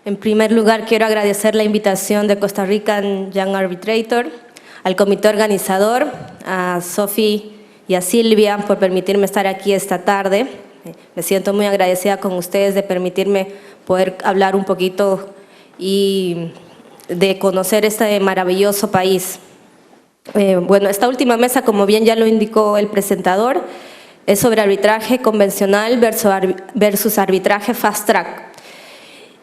En primer lugar, quiero agradecer la invitación de Costa Rican Young Arbitrator, al comité organizador, a Sofi y a Silvia por permitirme estar aquí esta tarde. Me siento muy agradecida con ustedes de permitirme poder hablar un poquito y de conocer este maravilloso país. Bueno, esta última mesa, como bien ya lo indicó el presentador, es sobre arbitraje convencional versus arbitraje fast track.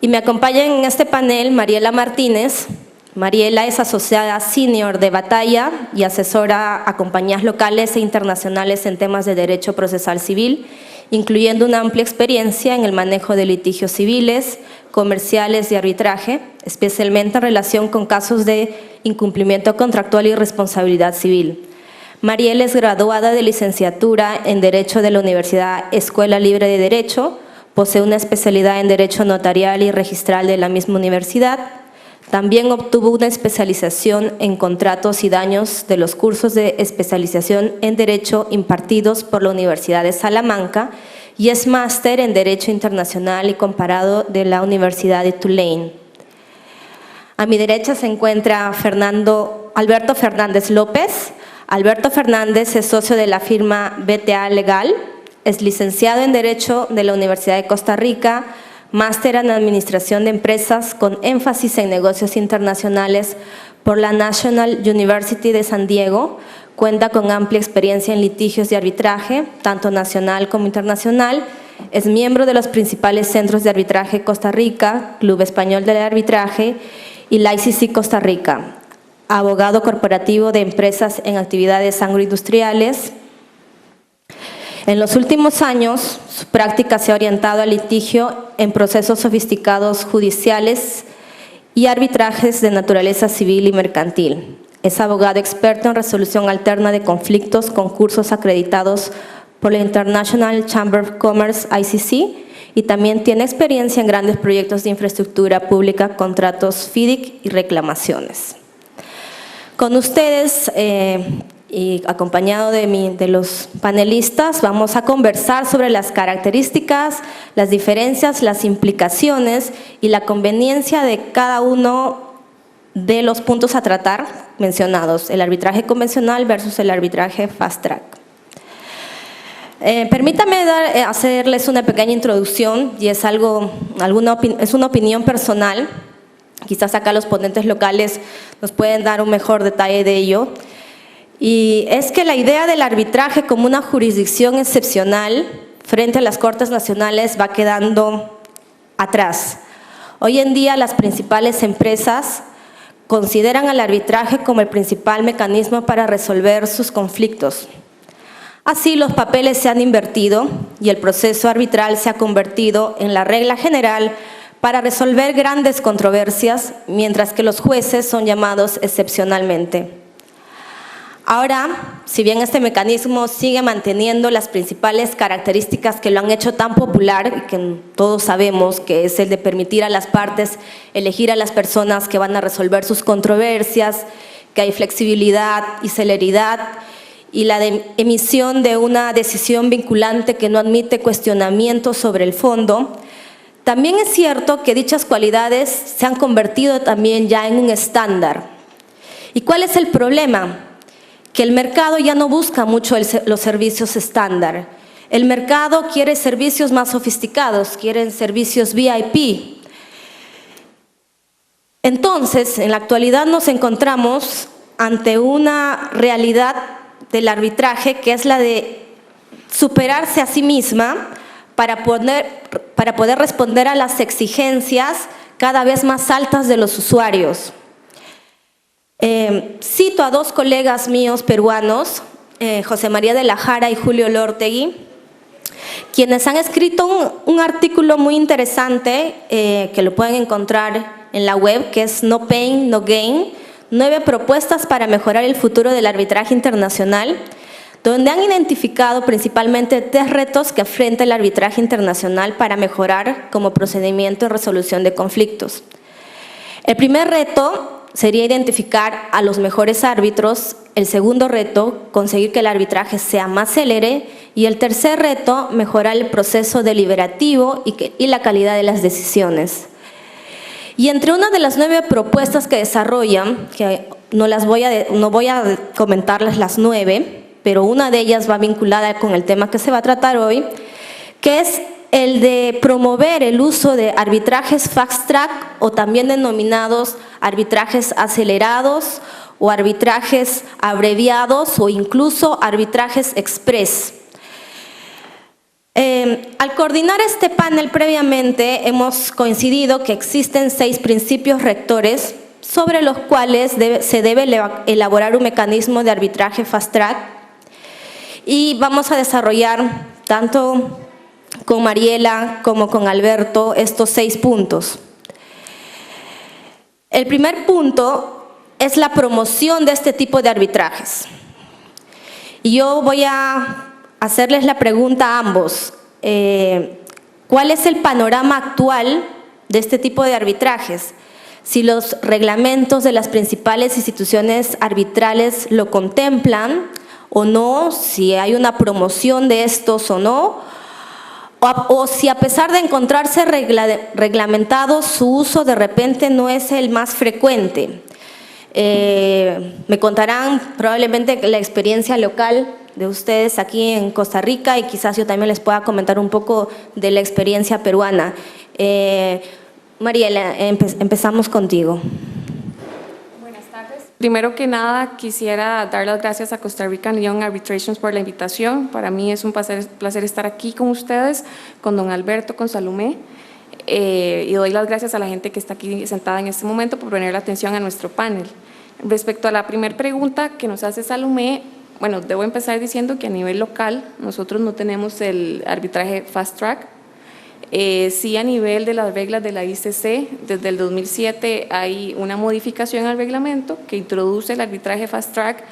Y me acompañan en este panel Mariela Martínez. Mariela es asociada senior de Batalla y asesora a compañías locales e internacionales en temas de derecho procesal civil, incluyendo una amplia experiencia en el manejo de litigios civiles, comerciales y arbitraje, especialmente en relación con casos de incumplimiento contractual y responsabilidad civil. Mariela es graduada de licenciatura en Derecho de la Universidad Escuela Libre de Derecho, posee una especialidad en Derecho Notarial y Registral de la misma universidad. También obtuvo una especialización en contratos y daños de los cursos de especialización en Derecho impartidos por la Universidad de Salamanca y es máster en Derecho Internacional y Comparado de la Universidad de Tulane. A mi derecha se encuentra Alberto Fernández López. Alberto Fernández es socio de la firma BTA Legal, es licenciado en Derecho de la Universidad de Costa Rica, máster en Administración de Empresas con énfasis en negocios internacionales por la National University de San Diego, cuenta con amplia experiencia en litigios de arbitraje, tanto nacional como internacional, es miembro de los principales centros de arbitraje Costa Rica, Club Español del Arbitraje y la ICC Costa Rica, abogado corporativo de empresas en actividades agroindustriales. En los últimos años, su práctica se ha orientado al litigio en procesos sofisticados judiciales y arbitrajes de naturaleza civil y mercantil. Es abogado experto en resolución alterna de conflictos con cursos acreditados por la International Chamber of Commerce, ICC, y también tiene experiencia en grandes proyectos de infraestructura pública, contratos FIDIC y reclamaciones. Con ustedes, y acompañado de los panelistas, vamos a conversar sobre las características, las diferencias, las implicaciones y la conveniencia de cada uno de los puntos a tratar mencionados, el arbitraje convencional versus el arbitraje fast track. Permítame hacerles una pequeña introducción y es una opinión personal. Quizás acá los ponentes locales nos pueden dar un mejor detalle de ello. Y es que la idea del arbitraje como una jurisdicción excepcional frente a las Cortes Nacionales va quedando atrás. Hoy en día las principales empresas consideran al arbitraje como el principal mecanismo para resolver sus conflictos. Así, los papeles se han invertido y el proceso arbitral se ha convertido en la regla general para resolver grandes controversias, mientras que los jueces son llamados excepcionalmente. Ahora, si bien este mecanismo sigue manteniendo las principales características que lo han hecho tan popular y que todos sabemos que es el de permitir a las partes elegir a las personas que van a resolver sus controversias, que hay flexibilidad y celeridad y la emisión de una decisión vinculante que no admite cuestionamiento sobre el fondo, también es cierto que dichas cualidades se han convertido también ya en un estándar. ¿Y cuál es el problema? Que el mercado ya no busca mucho los servicios estándar. El mercado quiere servicios más sofisticados, quieren servicios VIP. Entonces, en la actualidad nos encontramos ante una realidad del arbitraje que es la de superarse a sí misma para poder responder a las exigencias cada vez más altas de los usuarios. Cito a dos colegas míos peruanos, José María de la Jara y Julio Lortegui, quienes han escrito un artículo muy interesante que lo pueden encontrar en la web, que es No Pain, No Gain, 9 propuestas para mejorar el futuro del arbitraje internacional, donde han identificado principalmente 3 retos que afronta el arbitraje internacional para mejorar como procedimiento de resolución de conflictos. El primer reto sería identificar a los mejores árbitros. El segundo reto, conseguir que el arbitraje sea más célere. Y el tercer reto, mejorar el proceso deliberativo y la calidad de las decisiones. Y entre una de las 9 propuestas que desarrollan, que no voy a comentarles las 9, pero una de ellas va vinculada con el tema que se va a tratar hoy, que es el de promover el uso de arbitrajes fast track o también denominados arbitrajes acelerados o arbitrajes abreviados o incluso arbitrajes express. Al coordinar este panel previamente hemos coincidido que existen 6 principios rectores sobre los cuales se debe elaborar un mecanismo de arbitraje fast track y vamos a desarrollar tanto con Mariela como con Alberto estos 6 puntos. El primer punto es la promoción de este tipo de arbitrajes. Y yo voy a hacerles la pregunta a ambos. ¿Cuál es el panorama actual de este tipo de arbitrajes? Si los reglamentos de las principales instituciones arbitrales lo contemplan o no, si hay una promoción de estos o no, o si a pesar de encontrarse reglamentado, su uso de repente no es el más frecuente. Me contarán probablemente la experiencia local de ustedes aquí en Costa Rica y quizás yo también les pueda comentar un poco de la experiencia peruana. Mariela, empezamos contigo. Buenas tardes. Primero que nada, quisiera dar las gracias a Costa Rican Young Arbitrations por la invitación. Para mí es un placer estar aquí con ustedes, con don Alberto, con Salomé. Y doy las gracias a la gente que está aquí sentada en este momento por poner la atención a nuestro panel. Respecto a la primera pregunta que nos hace Salomé, bueno, debo empezar diciendo que a nivel local nosotros no tenemos el arbitraje fast track. Sí, a nivel de las reglas de la ICC, desde el 2007 hay una modificación al reglamento que introduce el arbitraje fast track,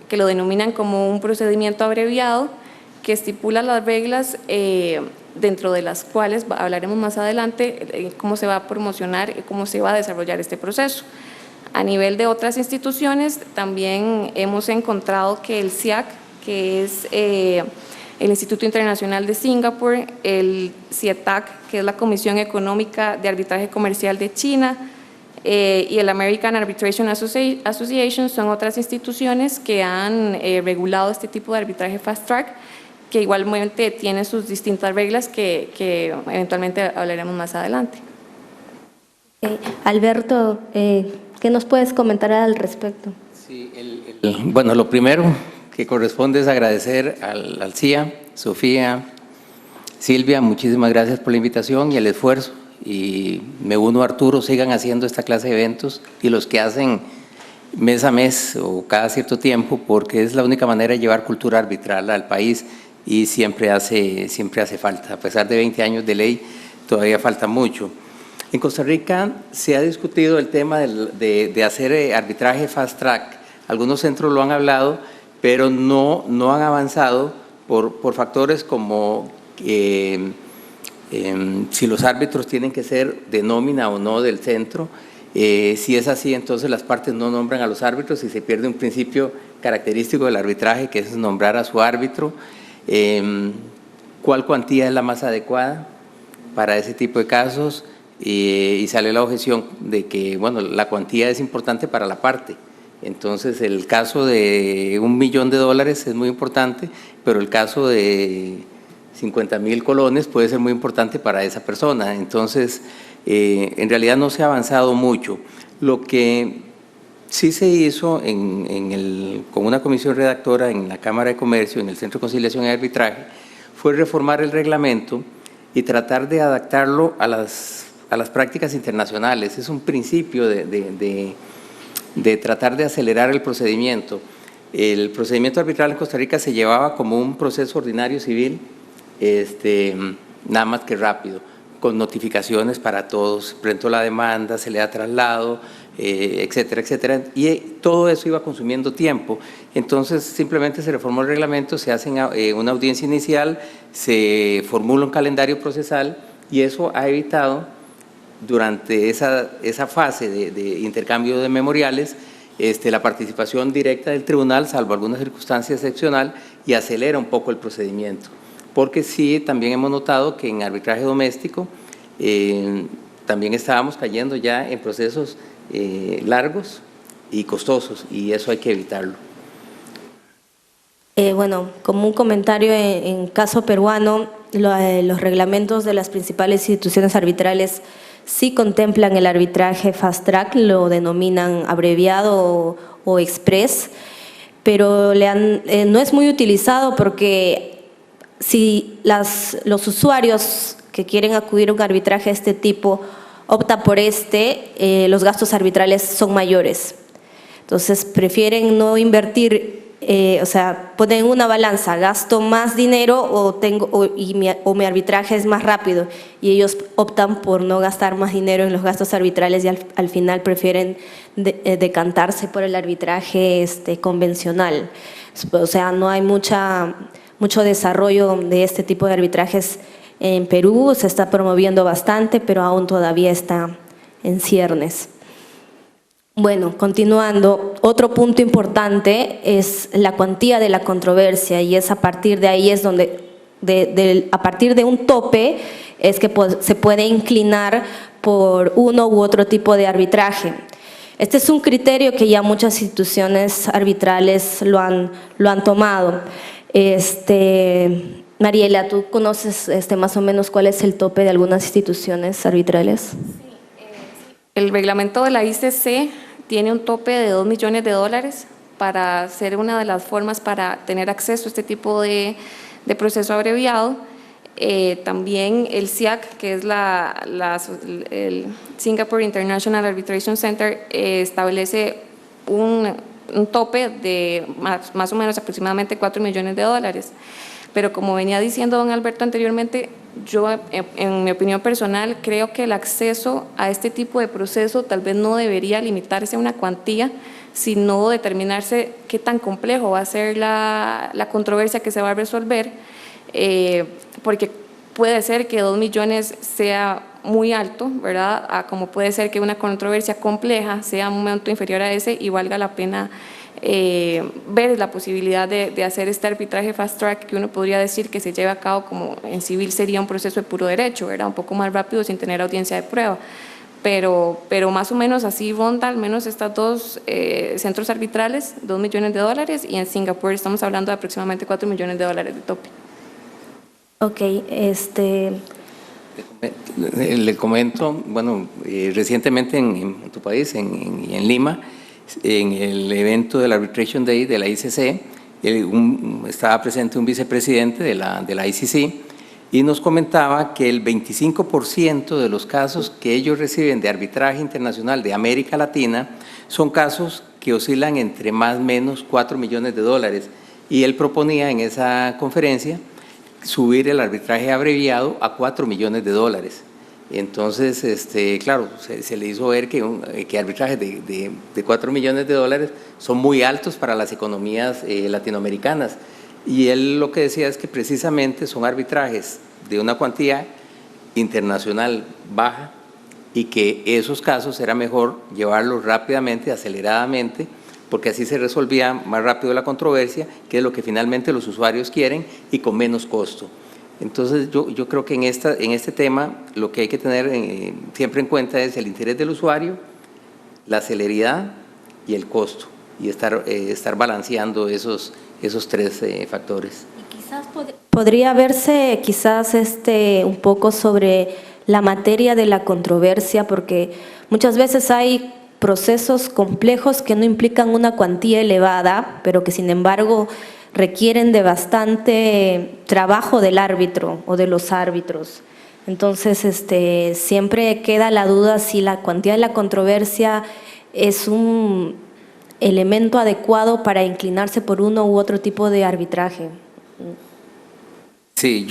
que lo denominan como un procedimiento abreviado, que estipula las reglas dentro de las cuales hablaremos más adelante cómo se va a promocionar y cómo se va a desarrollar este proceso. A nivel de otras instituciones, también hemos encontrado que el SIAC, que es el Instituto Internacional de Singapur, el CIETAC, que es la Comisión Económica de Arbitraje Comercial de China, y el American Arbitration Association son otras instituciones que han regulado este tipo de arbitraje fast track, que igualmente tienen sus distintas reglas que eventualmente hablaremos más adelante. Alberto, ¿qué nos puedes comentar al respecto? Sí, bueno, lo primero que corresponde es agradecer al CIA, Sofía, Silvia, muchísimas gracias por la invitación y el esfuerzo. Y me uno a Arturo, sigan haciendo esta clase de eventos y los que hacen mes a mes o cada cierto tiempo, porque es la única manera de llevar cultura arbitral al país y siempre hace falta. A pesar de 20 años de ley, todavía falta mucho. En Costa Rica se ha discutido el tema de hacer arbitraje fast track. Algunos centros lo han hablado, pero no han avanzado por factores como si los árbitros tienen que ser de nómina o no del centro. Si es así, entonces las partes no nombran a los árbitros y se pierde un principio característico del arbitraje, que es nombrar a su árbitro. ¿Cuál cuantía es la más adecuada para ese tipo de casos? Y sale la objeción de que, bueno, la cuantía es importante para la parte. Entonces, el caso de $1 millón es muy importante, pero el caso de 50.000 colones puede ser muy importante para esa persona. Entonces, en realidad no se ha avanzado mucho. Lo que sí se hizo con una comisión redactora en la Cámara de Comercio, en el Centro de Conciliación y Arbitraje, fue reformar el reglamento y tratar de adaptarlo a las prácticas internacionales. Es un principio de tratar de acelerar el procedimiento. El procedimiento arbitral en Costa Rica se llevaba como un proceso ordinario civil, nada más que rápido, con notificaciones para todos, presentó la demanda, se le da traslado, etcétera, etcétera, y todo eso iba consumiendo tiempo. Entonces simplemente se reformó el reglamento, se hace una audiencia inicial, se formula un calendario procesal y eso ha evitado durante esa fase de intercambio de memoriales la participación directa del tribunal, salvo alguna circunstancia excepcional, y acelera un poco el procedimiento. Porque sí, también hemos notado que en arbitraje doméstico también estábamos cayendo ya en procesos largos y costosos, y eso hay que evitarlo. Bueno, como un comentario en caso peruano, los reglamentos de las principales instituciones arbitrales sí contemplan el arbitraje fast track, lo denominan abreviado o express, pero no es muy utilizado porque si los usuarios que quieren acudir a un arbitraje de este tipo optan por los gastos arbitrales son mayores. Entonces prefieren no invertir, o sea, ponen una balanza, gasto más dinero o mi arbitraje es más rápido, y ellos optan por no gastar más dinero en los gastos arbitrales y al final prefieren decantarse por el arbitraje convencional. O sea, no hay mucho desarrollo de este tipo de arbitrajes en Perú, se está promoviendo bastante, pero aún todavía está en ciernes. Bueno, continuando, otro punto importante es la cuantía de la controversia, y es a partir de ahí es donde, a partir de un tope, es que se puede inclinar por uno u otro tipo de arbitraje. Este es un criterio que ya muchas instituciones arbitrales lo han tomado. Mariela, ¿tú conoces más o menos cuál es el tope de algunas instituciones arbitrales? El reglamento de la ICC tiene un tope de $2 millones para ser una de las formas para tener acceso a este tipo de proceso abreviado. También el SIAC, que es el Singapore International Arbitration Center, establece un tope de más o menos aproximadamente $4 millones. Pero como venía diciendo don Alberto anteriormente, yo en mi opinión personal creo que el acceso a este tipo de proceso tal vez no debería limitarse a una cuantía, sino determinarse qué tan complejo va a ser la controversia que se va a resolver, porque puede ser que 2 millones sea muy alto, ¿verdad? Como puede ser que una controversia compleja sea un monto inferior a ese y valga la pena ver la posibilidad de hacer este arbitraje fast track, que uno podría decir que se lleve a cabo como en civil sería un proceso de puro derecho, ¿verdad? Un poco más rápido sin tener audiencia de prueba. Pero más o menos así ronda al menos estos dos centros arbitrales, $2 millones, y en Singapur estamos hablando de aproximadamente $4 millones de tope. Ok, Le comento, bueno, recientemente en tu país, en Lima, en el evento del Arbitration Day de la ICC, estaba presente un vicepresidente de la ICC y nos comentaba que el 25% de los casos que ellos reciben de arbitraje internacional de América Latina son casos que oscilan entre más o menos $4 millones, y él proponía en esa conferencia subir el arbitraje abreviado a $4 millones. Entonces, claro, se le hizo ver que arbitrajes de $4 millones son muy altos para las economías latinoamericanas. Y él lo que decía es que precisamente son arbitrajes de una cuantía internacional baja y que esos casos era mejor llevarlos rápidamente, aceleradamente, porque así se resolvía más rápido la controversia, que es lo que finalmente los usuarios quieren, y con menos costo. Entonces yo creo que en este tema lo que hay que tener siempre en cuenta es el interés del usuario, la celeridad y el costo, y estar balanceando esos tres factores. Y quizás podría verse quizás un poco sobre la materia de la controversia, porque muchas veces hay procesos complejos que no implican una cuantía elevada, pero que sin embargo requieren de bastante trabajo del árbitro o de los árbitros. Entonces, siempre queda la duda si la cuantía de la controversia es un elemento adecuado para inclinarse por uno u otro tipo de arbitraje. Sí,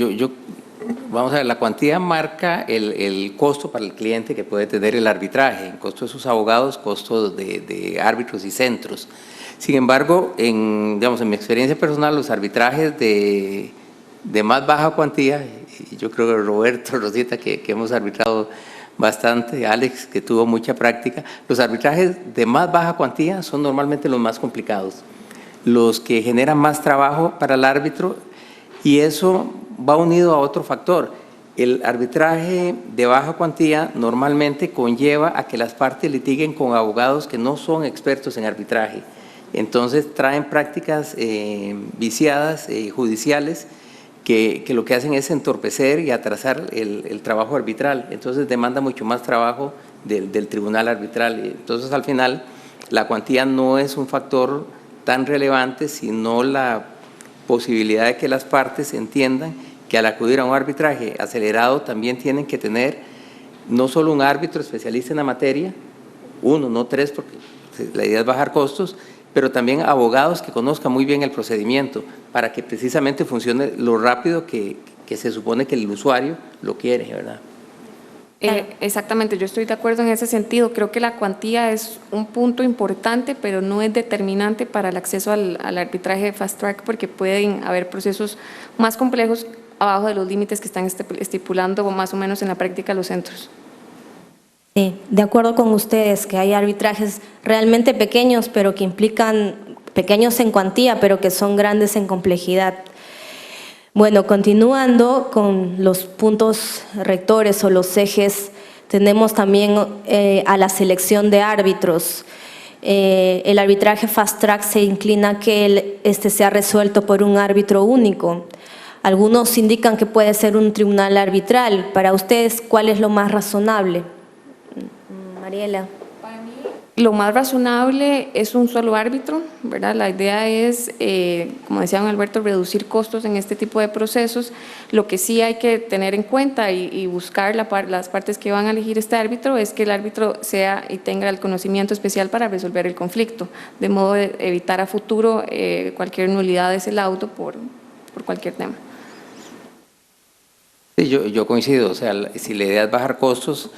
vamos a ver, la cuantía marca el costo para el cliente que puede tener el arbitraje, el costo de sus abogados, costo de árbitros y centros. Sin embargo, en mi experiencia personal, los arbitrajes de más baja cuantía, y yo creo que Roberto, Rosita, que hemos arbitrado bastante, Alex, que tuvo mucha práctica, los arbitrajes de más baja cuantía son normalmente los más complicados, los que generan más trabajo para el árbitro, y eso va unido a otro factor, El arbitraje de baja cuantía normalmente conlleva a que las partes litiguen con abogados que no son expertos en arbitraje. Entonces traen prácticas viciadas, judiciales, que lo que hacen es entorpecer y atrasar el trabajo arbitral. Entonces demanda mucho más trabajo del tribunal arbitral. Entonces al final la cuantía no es un factor tan relevante, sino la posibilidad de que las partes entiendan que al acudir a un arbitraje acelerado también tienen que tener no solo un árbitro especialista en la materia, uno, no tres, porque la idea es bajar costos, pero también abogados que conozcan muy bien el procedimiento para que precisamente funcione lo rápido que se supone que el usuario lo quiere, ¿verdad? Exactamente, yo estoy de acuerdo en ese sentido. Creo que la cuantía es un punto importante, pero no es determinante para el acceso al arbitraje fast track, porque pueden haber procesos más complejos abajo de los límites que están estipulando más o menos en la práctica los centros. Sí, de acuerdo con ustedes que hay arbitrajes realmente pequeños, pero que implican, pequeños en cuantía, pero que son grandes en complejidad. Bueno, continuando con los puntos rectores o los ejes, tenemos también a la selección de árbitros. El arbitraje fast track se inclina a que este sea resuelto por un árbitro único. Algunos indican que puede ser un tribunal arbitral. Para ustedes, ¿cuál es lo más razonable? Mariela. Para mí, lo más razonable es un solo árbitro, ¿verdad? La idea es, como decía don Alberto, reducir costos en este tipo de procesos. Lo que sí hay que tener en cuenta y buscar las partes que van a elegir este árbitro es que el árbitro sea y tenga el conocimiento especial para resolver el conflicto, de modo de evitar a futuro cualquier nulidad de ese laudo por cualquier tema. Sí, yo coincido, o sea, si la idea es bajar costos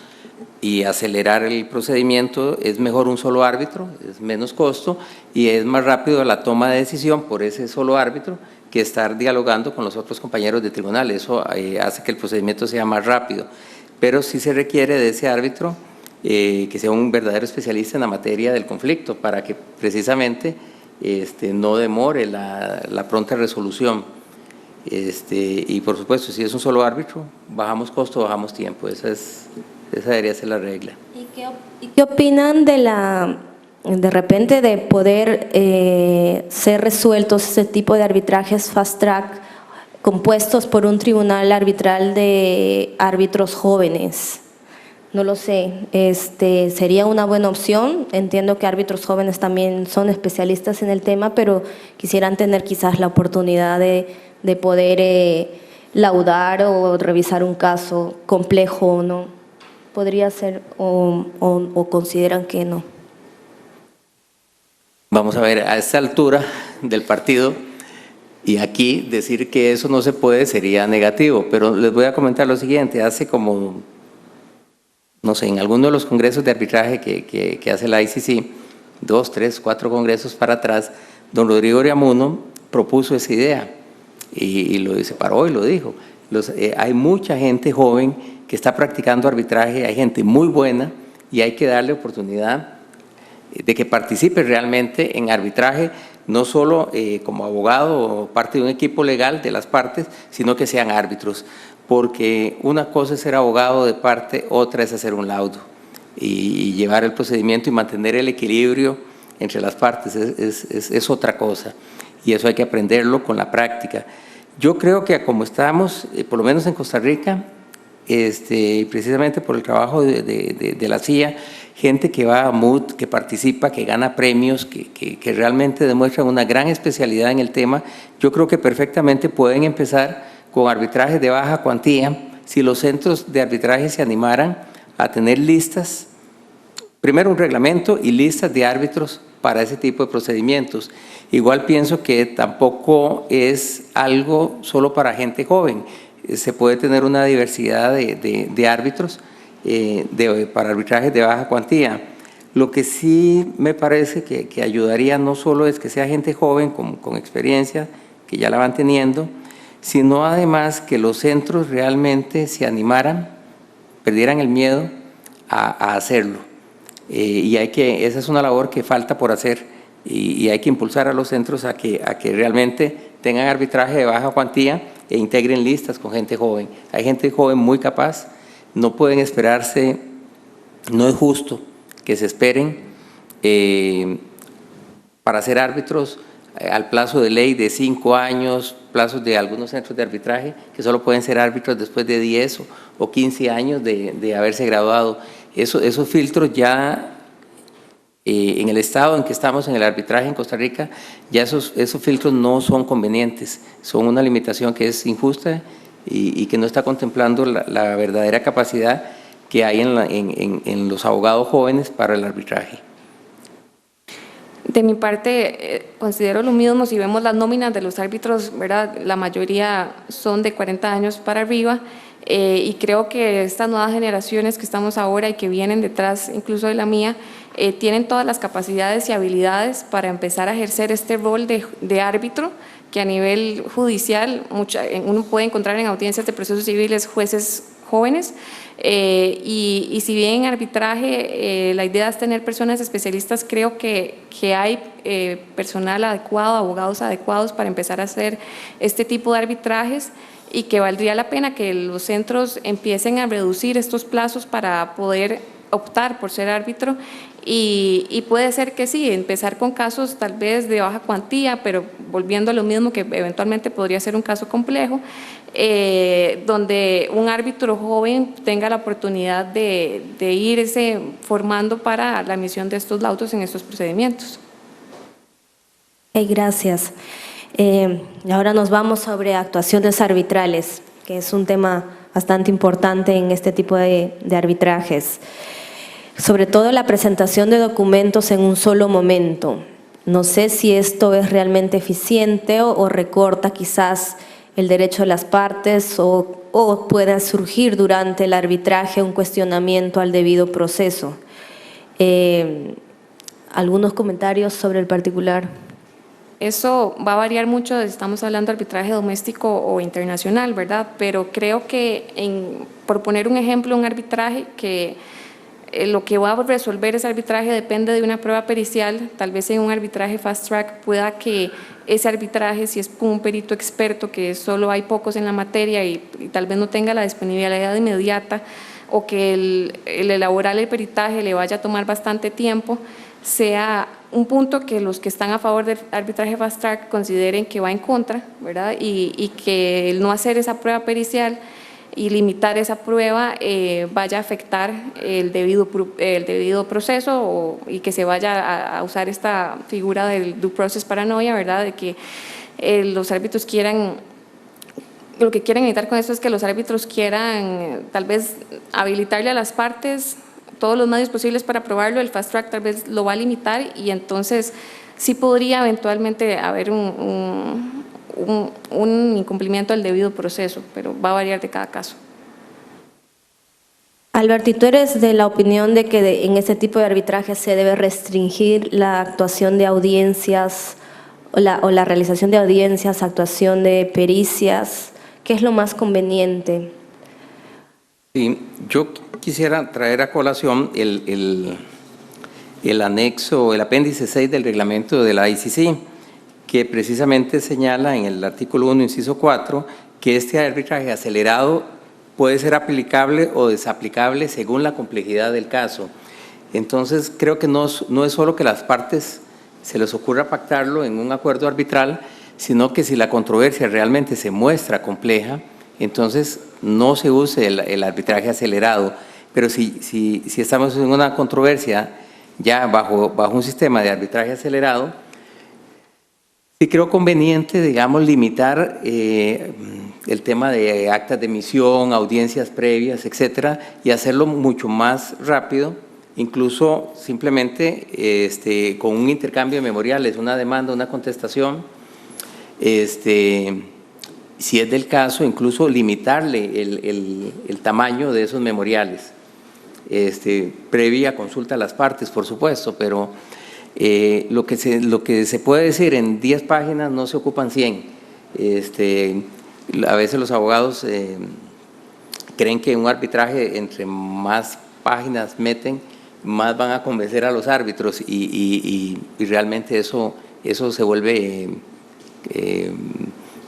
y acelerar el procedimiento, es mejor un solo árbitro, es menos costo y es más rápido la toma de decisión por ese solo árbitro que estar dialogando con los otros compañeros de tribunal. Eso hace que el procedimiento sea más rápido, pero sí se requiere de ese árbitro que sea un verdadero especialista en la materia del conflicto para que precisamente no demore la pronta resolución. Y por supuesto, si es un solo árbitro, bajamos costo, bajamos tiempo. Esa debería ser la regla. ¿Y qué opinan de repente de poder ser resueltos ese tipo de arbitrajes fast track compuestos por un tribunal arbitral de árbitros jóvenes? No lo sé, sería una buena opción. Entiendo que árbitros jóvenes también son especialistas en el tema, pero quisieran tener quizás la oportunidad de poder laudar o revisar un caso complejo o no. ¿Podría ser o consideran que no? Vamos a ver, a esta altura del partido y aquí decir que eso no se puede sería negativo, pero les voy a comentar lo siguiente. Hace como, no sé, en alguno de los congresos de arbitraje que hace la ICC, 2, 3, 4 congresos para atrás, don Rodrigo Oriamuno propuso esa idea y se paró y lo dijo. Hay mucha gente joven que está practicando arbitraje, hay gente muy buena y hay que darle oportunidad de que participe realmente en arbitraje, no solo como abogado o parte de un equipo legal de las partes, sino que sean árbitros, porque una cosa es ser abogado de parte, otra es hacer un laudo y llevar el procedimiento y mantener el equilibrio entre las partes, es otra cosa, y eso hay que aprenderlo con la práctica. Yo creo que como estamos, por lo menos en Costa Rica, precisamente por el trabajo de la CIA, gente que va a MUD, que participa, que gana premios, que realmente demuestran una gran especialidad en el tema, yo creo que perfectamente pueden empezar con arbitrajes de baja cuantía si los centros de arbitraje se animaran a tener listas, primero un reglamento y listas de árbitros para ese tipo de procedimientos. Igual pienso que tampoco es algo solo para gente joven, se puede tener una diversidad de árbitros para arbitrajes de baja cuantía. Lo que sí me parece que ayudaría no solo es que sea gente joven con experiencia, que ya la van teniendo, sino además que los centros realmente se animaran, perdieran el miedo a hacerlo. Y esa es una labor que falta por hacer y hay que impulsar a los centros a que realmente tengan arbitraje de baja cuantía e integren listas con gente joven. Hay gente joven muy capaz, no pueden esperarse, no es justo que se esperen para ser árbitros al plazo de ley de 5 años, plazos de algunos centros de arbitraje que solo pueden ser árbitros después de 10 o 15 años de haberse graduado. Esos filtros ya en el estado en que estamos en el arbitraje en Costa Rica, ya esos filtros no son convenientes, son una limitación que es injusta y que no está contemplando la verdadera capacidad que hay en los abogados jóvenes para el arbitraje. De mi parte, considero lo mismo. Si vemos las nóminas de los árbitros, ¿verdad?, la mayoría son de 40 años para arriba, y creo que estas nuevas generaciones que estamos ahora y que vienen detrás incluso de la mía, tienen todas las capacidades y habilidades para empezar a ejercer este rol de árbitro, que a nivel judicial uno puede encontrar en audiencias de procesos civiles jueces jóvenes, y si bien en arbitraje la idea es tener personas especialistas, creo que hay personal adecuado, abogados adecuados para empezar a hacer este tipo de arbitrajes, y que valdría la pena que los centros empiecen a reducir estos plazos para poder optar por ser árbitro, y puede ser que sí, empezar con casos tal vez de baja cuantía, pero volviendo a lo mismo, que eventualmente podría ser un caso complejo, donde un árbitro joven tenga la oportunidad de irse formando para la emisión de estos laudos en estos procedimientos. Gracias. Y ahora nos vamos sobre actuaciones arbitrales, que es un tema bastante importante en este tipo de arbitrajes. Sobre todo la presentación de documentos en un solo momento. No sé si esto es realmente eficiente o recorta quizás el derecho de las partes, o pueda surgir durante el arbitraje un cuestionamiento al debido proceso. ¿Algunos comentarios sobre el particular? Eso va a variar mucho si estamos hablando de arbitraje doméstico o internacional, ¿verdad? Pero creo que, por poner un ejemplo, un arbitraje que lo que va a resolver ese arbitraje depende de una prueba pericial. Tal vez en un arbitraje fast track pueda que ese arbitraje, si es con un perito experto, que solo hay pocos en la materia y tal vez no tenga la disponibilidad inmediata, o que el elaborar el peritaje le vaya a tomar bastante tiempo, sea un punto que los que están a favor del arbitraje fast track consideren que va en contra, ¿verdad? Y que el no hacer esa prueba pericial y limitar esa prueba vaya a afectar el debido proceso, y que se vaya a usar esta figura del due process paranoia, ¿verdad?, de que los árbitros quieran, lo que quieren evitar con esto es que los árbitros quieran tal vez habilitarle a las partes todos los medios posibles para probarlo. El fast track tal vez lo va a limitar, y entonces sí podría eventualmente haber un incumplimiento del debido proceso, pero va a variar de cada caso. Alberto, ¿tú eres de la opinión de que en este tipo de arbitraje se debe restringir la actuación de audiencias o la realización de audiencias, actuación de pericias? ¿Qué es lo más conveniente? Sí, yo quisiera traer a colación el anexo, el apéndice 6 del reglamento de la ICC, que precisamente señala en el artículo 1, inciso 4, que este arbitraje acelerado puede ser aplicable o desaplicable según la complejidad del caso. Entonces, creo que no es solo que las partes se les ocurra pactarlo en un acuerdo arbitral, sino que si la controversia realmente se muestra compleja, entonces no se use el arbitraje acelerado. Pero si estamos en una controversia ya bajo un sistema de arbitraje acelerado, sí creo conveniente, digamos, limitar el tema de actas de emisión, audiencias previas, etcétera, y hacerlo mucho más rápido, incluso simplemente con un intercambio de memoriales, una demanda, una contestación, si es del caso, incluso limitarle el tamaño de esos memoriales, previa consulta a las partes, por supuesto, pero lo que se puede decir en 10 páginas no se ocupan 100. A veces los abogados creen que un arbitraje, entre más páginas meten, más van a convencer a los árbitros, y realmente eso se vuelve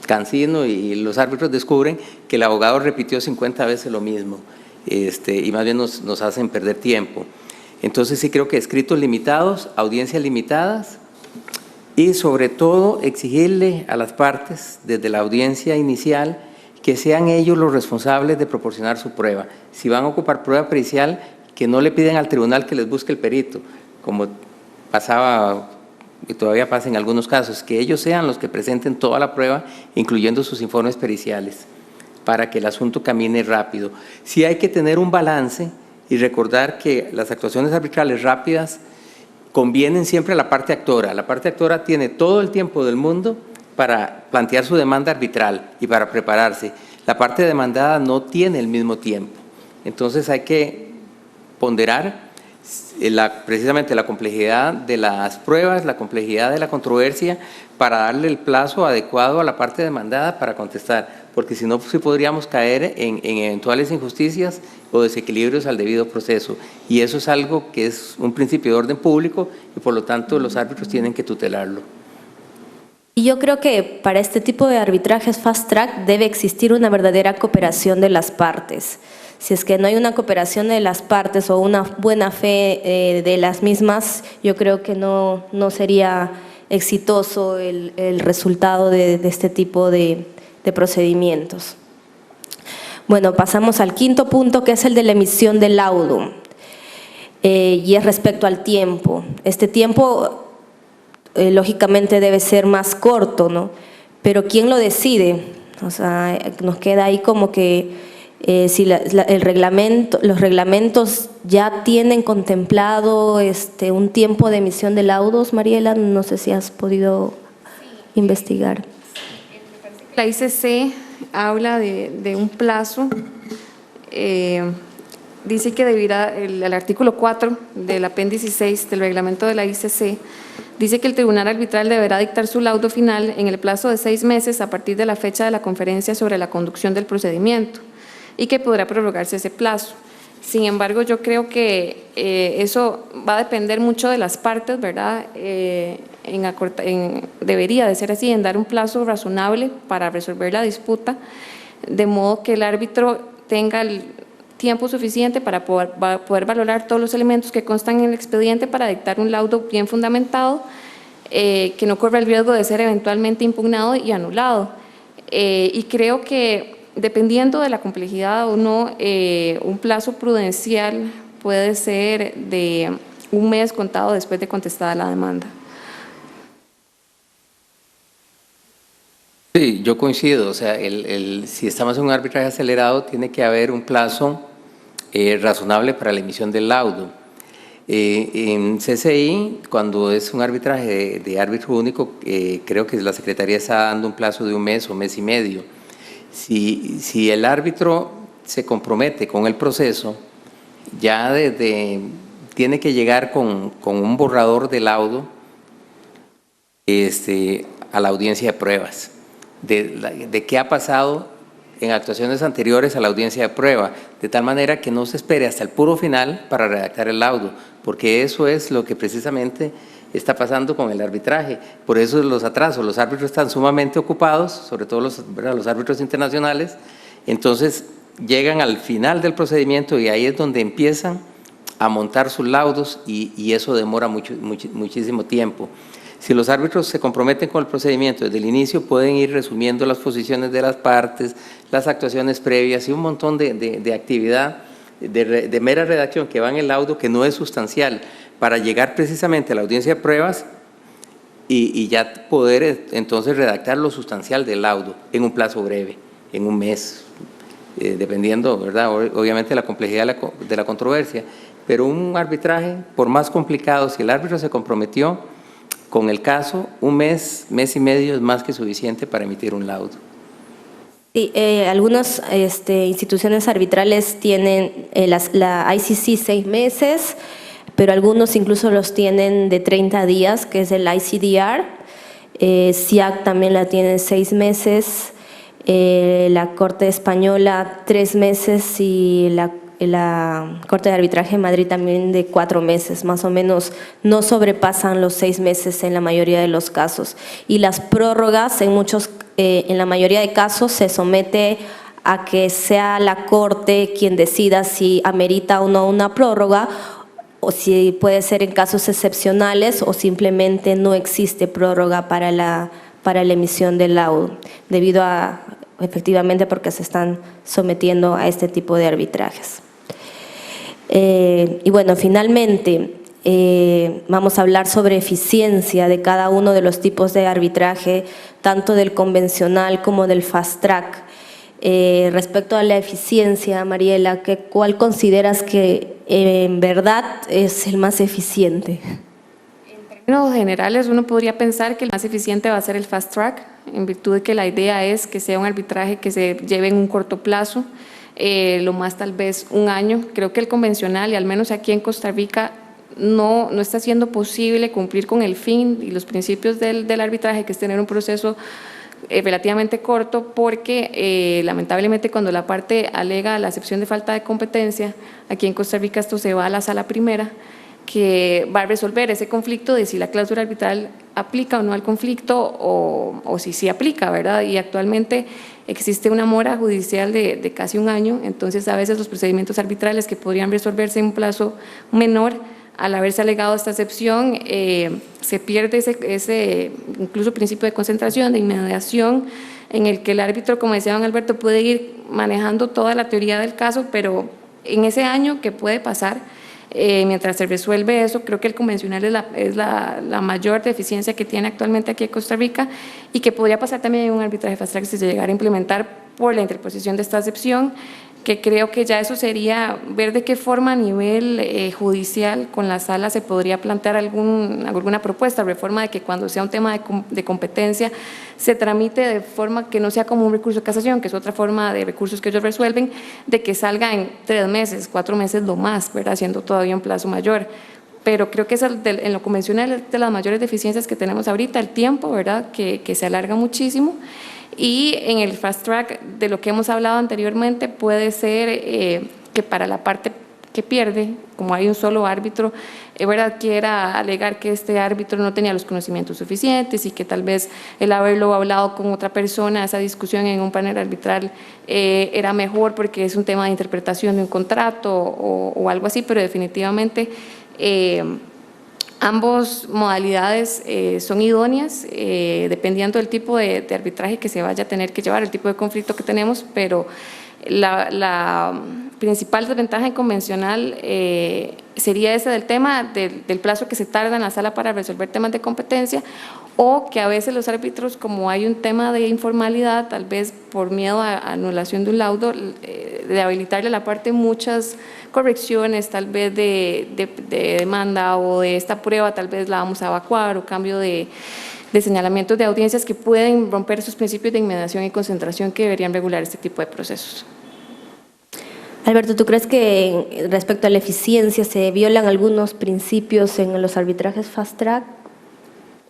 cansino y los árbitros descubren que el abogado repitió 50 veces lo mismo y más bien nos hacen perder tiempo. Entonces sí creo que escritos limitados, audiencias limitadas y sobre todo exigirle a las partes desde la audiencia inicial que sean ellos los responsables de proporcionar su prueba. Si van a ocupar prueba pericial, que no le piden al tribunal que les busque el perito, como pasaba y todavía pasa en algunos casos, que ellos sean los que presenten toda la prueba, incluyendo sus informes periciales, para que el asunto camine rápido. Sí hay que tener un balance y recordar que las actuaciones arbitrales rápidas convienen siempre a la parte actora. La parte actora tiene todo el tiempo del mundo para plantear su demanda arbitral y para prepararse. La parte demandada no tiene el mismo tiempo. Entonces hay que ponderar precisamente la complejidad de las pruebas, la complejidad de la controversia, para darle el plazo adecuado a la parte demandada para contestar, porque si no, sí podríamos caer en eventuales injusticias o desequilibrios al debido proceso, y eso es algo que es un principio de orden público y por lo tanto los árbitros tienen que tutelarlo. Y yo creo que para este tipo de arbitrajes fast track debe existir una verdadera cooperación de las partes. Si es que no hay una cooperación de las partes o una buena fe de las mismas, yo creo que no sería exitoso el resultado de este tipo de procedimientos. Bueno, pasamos al quinto punto, que es el de la emisión del laudo, y es respecto al tiempo. Este tiempo lógicamente debe ser más corto, ¿no? Pero ¿quién lo decide? O sea, nos queda ahí como que si los reglamentos ya tienen contemplado un tiempo de emisión de laudos. Mariela, no sé si has podido investigar. La ICC habla de un plazo, dice que deberá, el artículo 4 del apéndice 6 del reglamento de la ICC, dice que el tribunal arbitral deberá dictar su laudo final en el plazo de 6 meses a partir de la fecha de la conferencia sobre la conducción del procedimiento, y que podrá prorrogarse ese plazo. Sin embargo, yo creo que eso va a depender mucho de las partes, ¿verdad? Debería de ser así, en dar un plazo razonable para resolver la disputa, de modo que el árbitro tenga el tiempo suficiente para poder valorar todos los elementos que constan en el expediente para dictar un laudo bien fundamentado, que no corra el riesgo de ser eventualmente impugnado y anulado. Y creo que dependiendo de la complejidad o no, un plazo prudencial puede ser de 1 mes contado después de contestada la demanda. Sí, yo coincido. O sea, si estamos en un arbitraje acelerado, tiene que haber un plazo razonable para la emisión del laudo. En CCI, cuando es un arbitraje de árbitro único, creo que la Secretaría está dando un plazo de 1 mes o mes y medio. Si el árbitro se compromete con el proceso, ya tiene que llegar con un borrador de laudo a la audiencia de pruebas, de qué ha pasado en actuaciones anteriores a la audiencia de prueba, de tal manera que no se espere hasta el puro final para redactar el laudo, porque eso es lo que precisamente está pasando con el arbitraje. Por eso los atrasos, los árbitros están sumamente ocupados, sobre todo los árbitros internacionales, entonces llegan al final del procedimiento y ahí es donde empiezan a montar sus laudos y eso demora muchísimo tiempo. Si los árbitros se comprometen con el procedimiento desde el inicio, pueden ir resumiendo las posiciones de las partes, las actuaciones previas y un montón de actividad de mera redacción que va en el laudo, que no es sustancial, para llegar precisamente a la audiencia de pruebas y ya poder entonces redactar lo sustancial del laudo en un plazo breve, en 1 mes, dependiendo, ¿verdad?, obviamente de la complejidad de la controversia. Pero un arbitraje, por más complicado, si el árbitro se comprometió con el caso, 1 mes, mes y medio es más que suficiente para emitir un laudo. Sí, algunas instituciones arbitrales tienen la ICC 6 meses, pero algunos incluso los tienen de 30 días, que es el ICDR. SIAC también la tiene 6 meses, la Corte Española 3 meses y la Corte de Arbitraje de Madrid también de 4 meses, más o menos no sobrepasan los 6 meses en la mayoría de los casos. Y las prórrogas en muchos en la mayoría de casos se somete a que sea la Corte quien decida si amerita o no una prórroga, o si puede ser en casos excepcionales o simplemente no existe prórroga para la emisión del laudo, debido a, efectivamente, porque se están sometiendo a este tipo de arbitrajes. Y bueno, finalmente, vamos a hablar sobre eficiencia de cada uno de los tipos de arbitraje, tanto del convencional como del fast track. Respecto a la eficiencia, Mariela, ¿cuál consideras que en verdad es el más eficiente? En términos generales, uno podría pensar que el más eficiente va a ser el fast track, en virtud de que la idea es que sea un arbitraje que se lleve en un corto plazo, lo más tal vez un año. Creo que el convencional, y al menos aquí en Costa Rica, no está siendo posible cumplir con el fin y los principios del arbitraje, que es tener un proceso relativamente corto, porque lamentablemente cuando la parte alega la acepción de falta de competencia, aquí en Costa Rica esto se va a la sala primera, que va a resolver ese conflicto de si la cláusula arbitral aplica o no al conflicto, o si sí aplica, ¿verdad? Y actualmente existe una mora judicial de casi un año, entonces a veces los procedimientos arbitrales que podrían resolverse en un plazo menor, al haberse alegado esta excepción, se pierde ese incluso principio de concentración, de inmediación, en el que el árbitro, como decía don Alberto, puede ir manejando toda la teoría del caso, pero en ese año que puede pasar, mientras se resuelve eso, creo que el convencional es la mayor deficiencia que tiene actualmente aquí en Costa Rica, y que podría pasar también en un arbitraje fast track si se llegara a implementar por la interposición de esta excepción, que creo que ya eso sería ver de qué forma a nivel judicial con la sala se podría plantear alguna propuesta, reforma, de que cuando sea un tema de competencia se tramite de forma que no sea como un recurso de casación, que es otra forma de recursos que ellos resuelven, de que salga en 3 meses, 4 meses lo más, ¿verdad?, siendo todavía un plazo mayor. Pero creo que es en lo convencional es de las mayores deficiencias que tenemos ahorita, el tiempo, ¿verdad?, que se alarga muchísimo. Y en el fast track, de lo que hemos hablado anteriormente, puede ser que para la parte que pierde, como hay un solo árbitro, ¿verdad?, quiera alegar que este árbitro no tenía los conocimientos suficientes y que tal vez el haberlo hablado con otra persona, esa discusión en un panel arbitral era mejor porque es un tema de interpretación de un contrato o algo así, pero definitivamente ambas modalidades son idóneas, dependiendo del tipo de arbitraje que se vaya a tener que llevar, el tipo de conflicto que tenemos, pero la principal desventaja en convencional sería ese del tema del plazo que se tarda en la sala para resolver temas de competencia, o que a veces los árbitros, como hay un tema de informalidad, tal vez por miedo a anulación de un laudo, de habilitarle a la parte muchas correcciones, tal vez de demanda o de esta prueba, tal vez la vamos a evacuar, o cambio de señalamientos de audiencias que pueden romper esos principios de inmediación y concentración que deberían regular este tipo de procesos. Alberto, ¿tú crees que respecto a la eficiencia se violan algunos principios en los arbitrajes fast track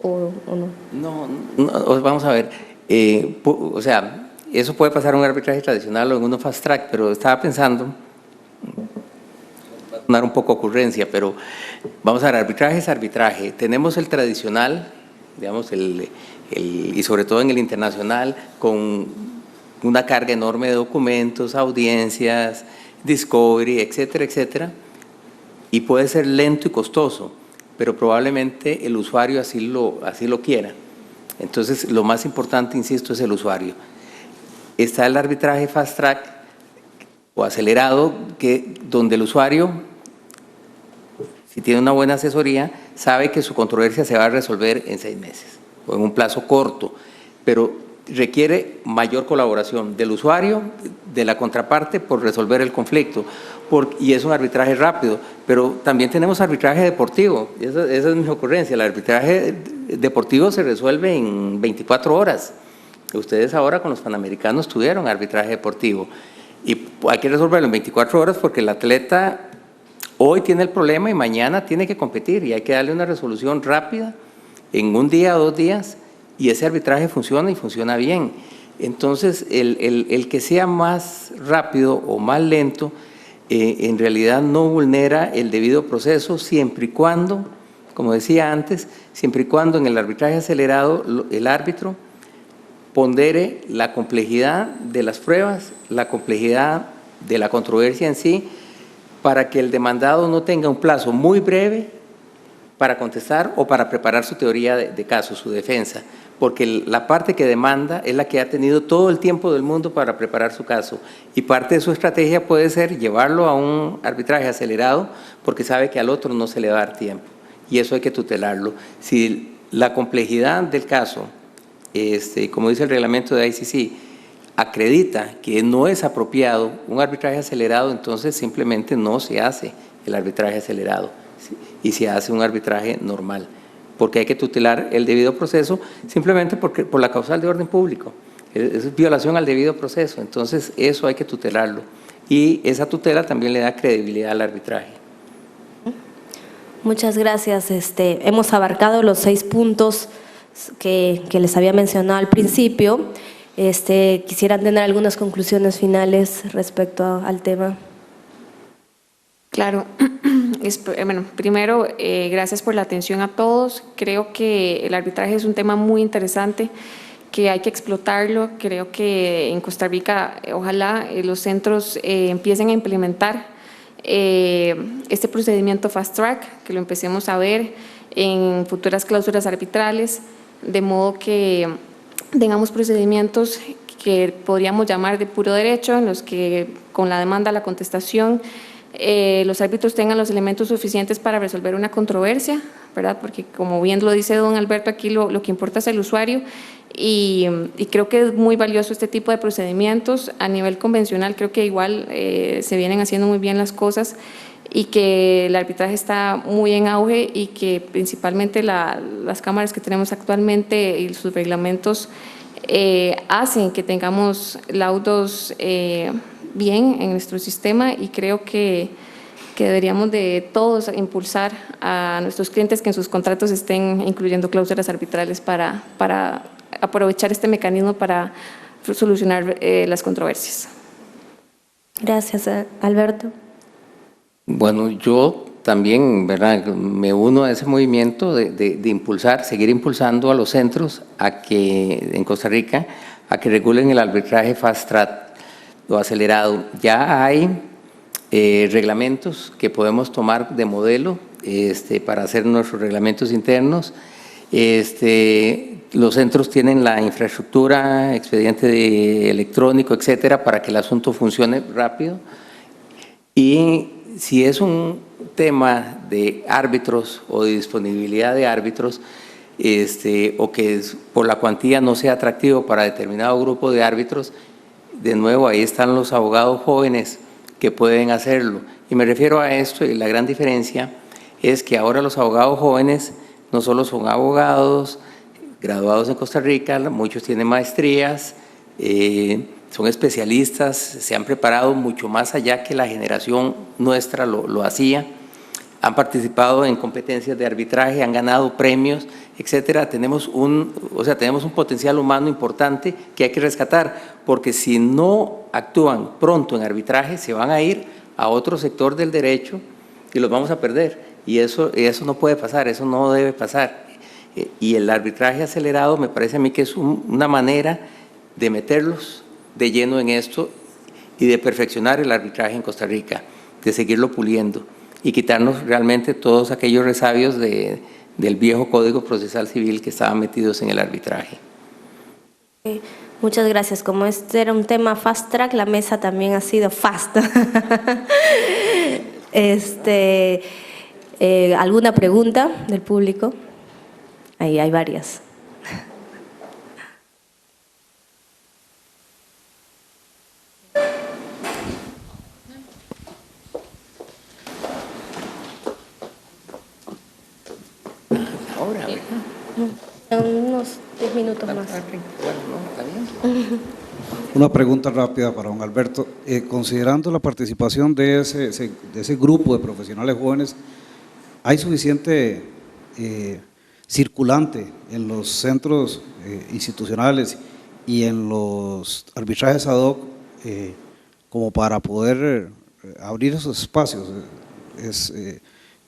o no? No, vamos a ver, o sea, eso puede pasar en un arbitraje tradicional o en uno fast track, pero estaba pensando, va a sonar un poco ocurrencia, pero vamos a ver, arbitraje es arbitraje. Tenemos el tradicional, digamos, y sobre todo en el internacional, con una carga enorme de documentos, audiencias, discovery, etcétera, etcétera, y puede ser lento y costoso, pero probablemente el usuario así lo quiera. Entonces, lo más importante, insisto, es el usuario. Está el arbitraje fast track o acelerado, donde el usuario, si tiene una buena asesoría, sabe que su controversia se va a resolver en 6 meses o en un plazo corto, pero requiere mayor colaboración del usuario, de la contraparte, por resolver el conflicto, y es un arbitraje rápido. Pero también tenemos arbitraje deportivo, esa es mi ocurrencia. El arbitraje deportivo se resuelve en 24 horas. Ustedes ahora con los Panamericanos tuvieron arbitraje deportivo, y hay que resolverlo en 24 horas porque el atleta hoy tiene el problema y mañana tiene que competir, y hay que darle una resolución rápida en un día o 2 días, y ese arbitraje funciona y funciona bien. Entonces, el que sea más rápido o más lento, en realidad no vulnera el debido proceso, siempre y cuando, como decía antes, siempre y cuando en el arbitraje acelerado el árbitro pondere la complejidad de las pruebas, la complejidad de la controversia en sí, para que el demandado no tenga un plazo muy breve para contestar o para preparar su teoría de caso, su defensa, porque la parte que demanda es la que ha tenido todo el tiempo del mundo para preparar su caso, y parte de su estrategia puede ser llevarlo a un arbitraje acelerado porque sabe que al otro no se le va a dar tiempo, y eso hay que tutelarlo. Si la complejidad del caso, como dice el reglamento de ICC, acredita que no es apropiado un arbitraje acelerado, entonces simplemente no se hace el arbitraje acelerado y se hace un arbitraje normal, porque hay que tutelar el debido proceso simplemente por la causal de orden público. Es violación al debido proceso, entonces eso hay que tutelarlo, y esa tutela también le da credibilidad al arbitraje. Muchas gracias. Hemos abarcado los 6 puntos que les había mencionado al principio. Quisieran tener algunas conclusiones finales respecto al tema. Claro, bueno, primero, gracias por la atención a todos. Creo que el arbitraje es un tema muy interesante, que hay que explotarlo. Creo que en Costa Rica, ojalá los centros empiecen a implementar este procedimiento fast track, que lo empecemos a ver en futuras cláusulas arbitrales, de modo que tengamos procedimientos que podríamos llamar de puro derecho, en los que con la demanda, la contestación, los árbitros tengan los elementos suficientes para resolver una controversia, ¿verdad? Porque como bien lo dice don Alberto, aquí lo que importa es el usuario, y creo que es muy valioso este tipo de procedimientos. A nivel convencional creo que igual se vienen haciendo muy bien las cosas, y que el arbitraje está muy en auge, y que principalmente las cámaras que tenemos actualmente y sus reglamentos hacen que tengamos laudos bien en nuestro sistema, y creo que deberíamos de todos impulsar a nuestros clientes que en sus contratos estén incluyendo cláusulas arbitrales para aprovechar este mecanismo para solucionar las controversias. Gracias, Alberto. Bueno, yo también, ¿verdad?, me uno a ese movimiento de impulsar, seguir impulsando a los centros en Costa Rica, a que regulen el arbitraje fast track, lo acelerado. Ya hay reglamentos que podemos tomar de modelo para hacer nuestros reglamentos internos. Los centros tienen la infraestructura, expediente electrónico, etcétera, para que el asunto funcione rápido. Y si es un tema de árbitros o de disponibilidad de árbitros, o que por la cuantía no sea atractivo para determinado grupo de árbitros, de nuevo ahí están los abogados jóvenes que pueden hacerlo. Y me refiero a esto, y la gran diferencia es que ahora los abogados jóvenes no solo son abogados graduados en Costa Rica, muchos tienen maestrías, son especialistas, se han preparado mucho más allá que la generación nuestra lo hacía, han participado en competencias de arbitraje, han ganado premios, etcétera. Tenemos un potencial humano importante que hay que rescatar, porque si no actúan pronto en arbitraje, se van a ir a otro sector del derecho y los vamos a perder. Y eso no puede pasar, eso no debe pasar. Y el arbitraje acelerado me parece a mí que es una manera de meterlos de lleno en esto y de perfeccionar el arbitraje en Costa Rica, de seguirlo puliendo y quitarnos realmente todos aquellos resabios del viejo Código Procesal Civil que estaban metidos en el arbitraje. Muchas gracias. Como este era un tema fast track, la mesa también ha sido fast. ¿Alguna pregunta del público? Ahí hay varias. Ahora, Unos 10 minutos más. Una pregunta rápida para don Alberto. Considerando la participación de ese grupo de profesionales jóvenes, ¿hay suficiente circulante en los centros institucionales y en los arbitrajes ad hoc como para poder abrir esos espacios?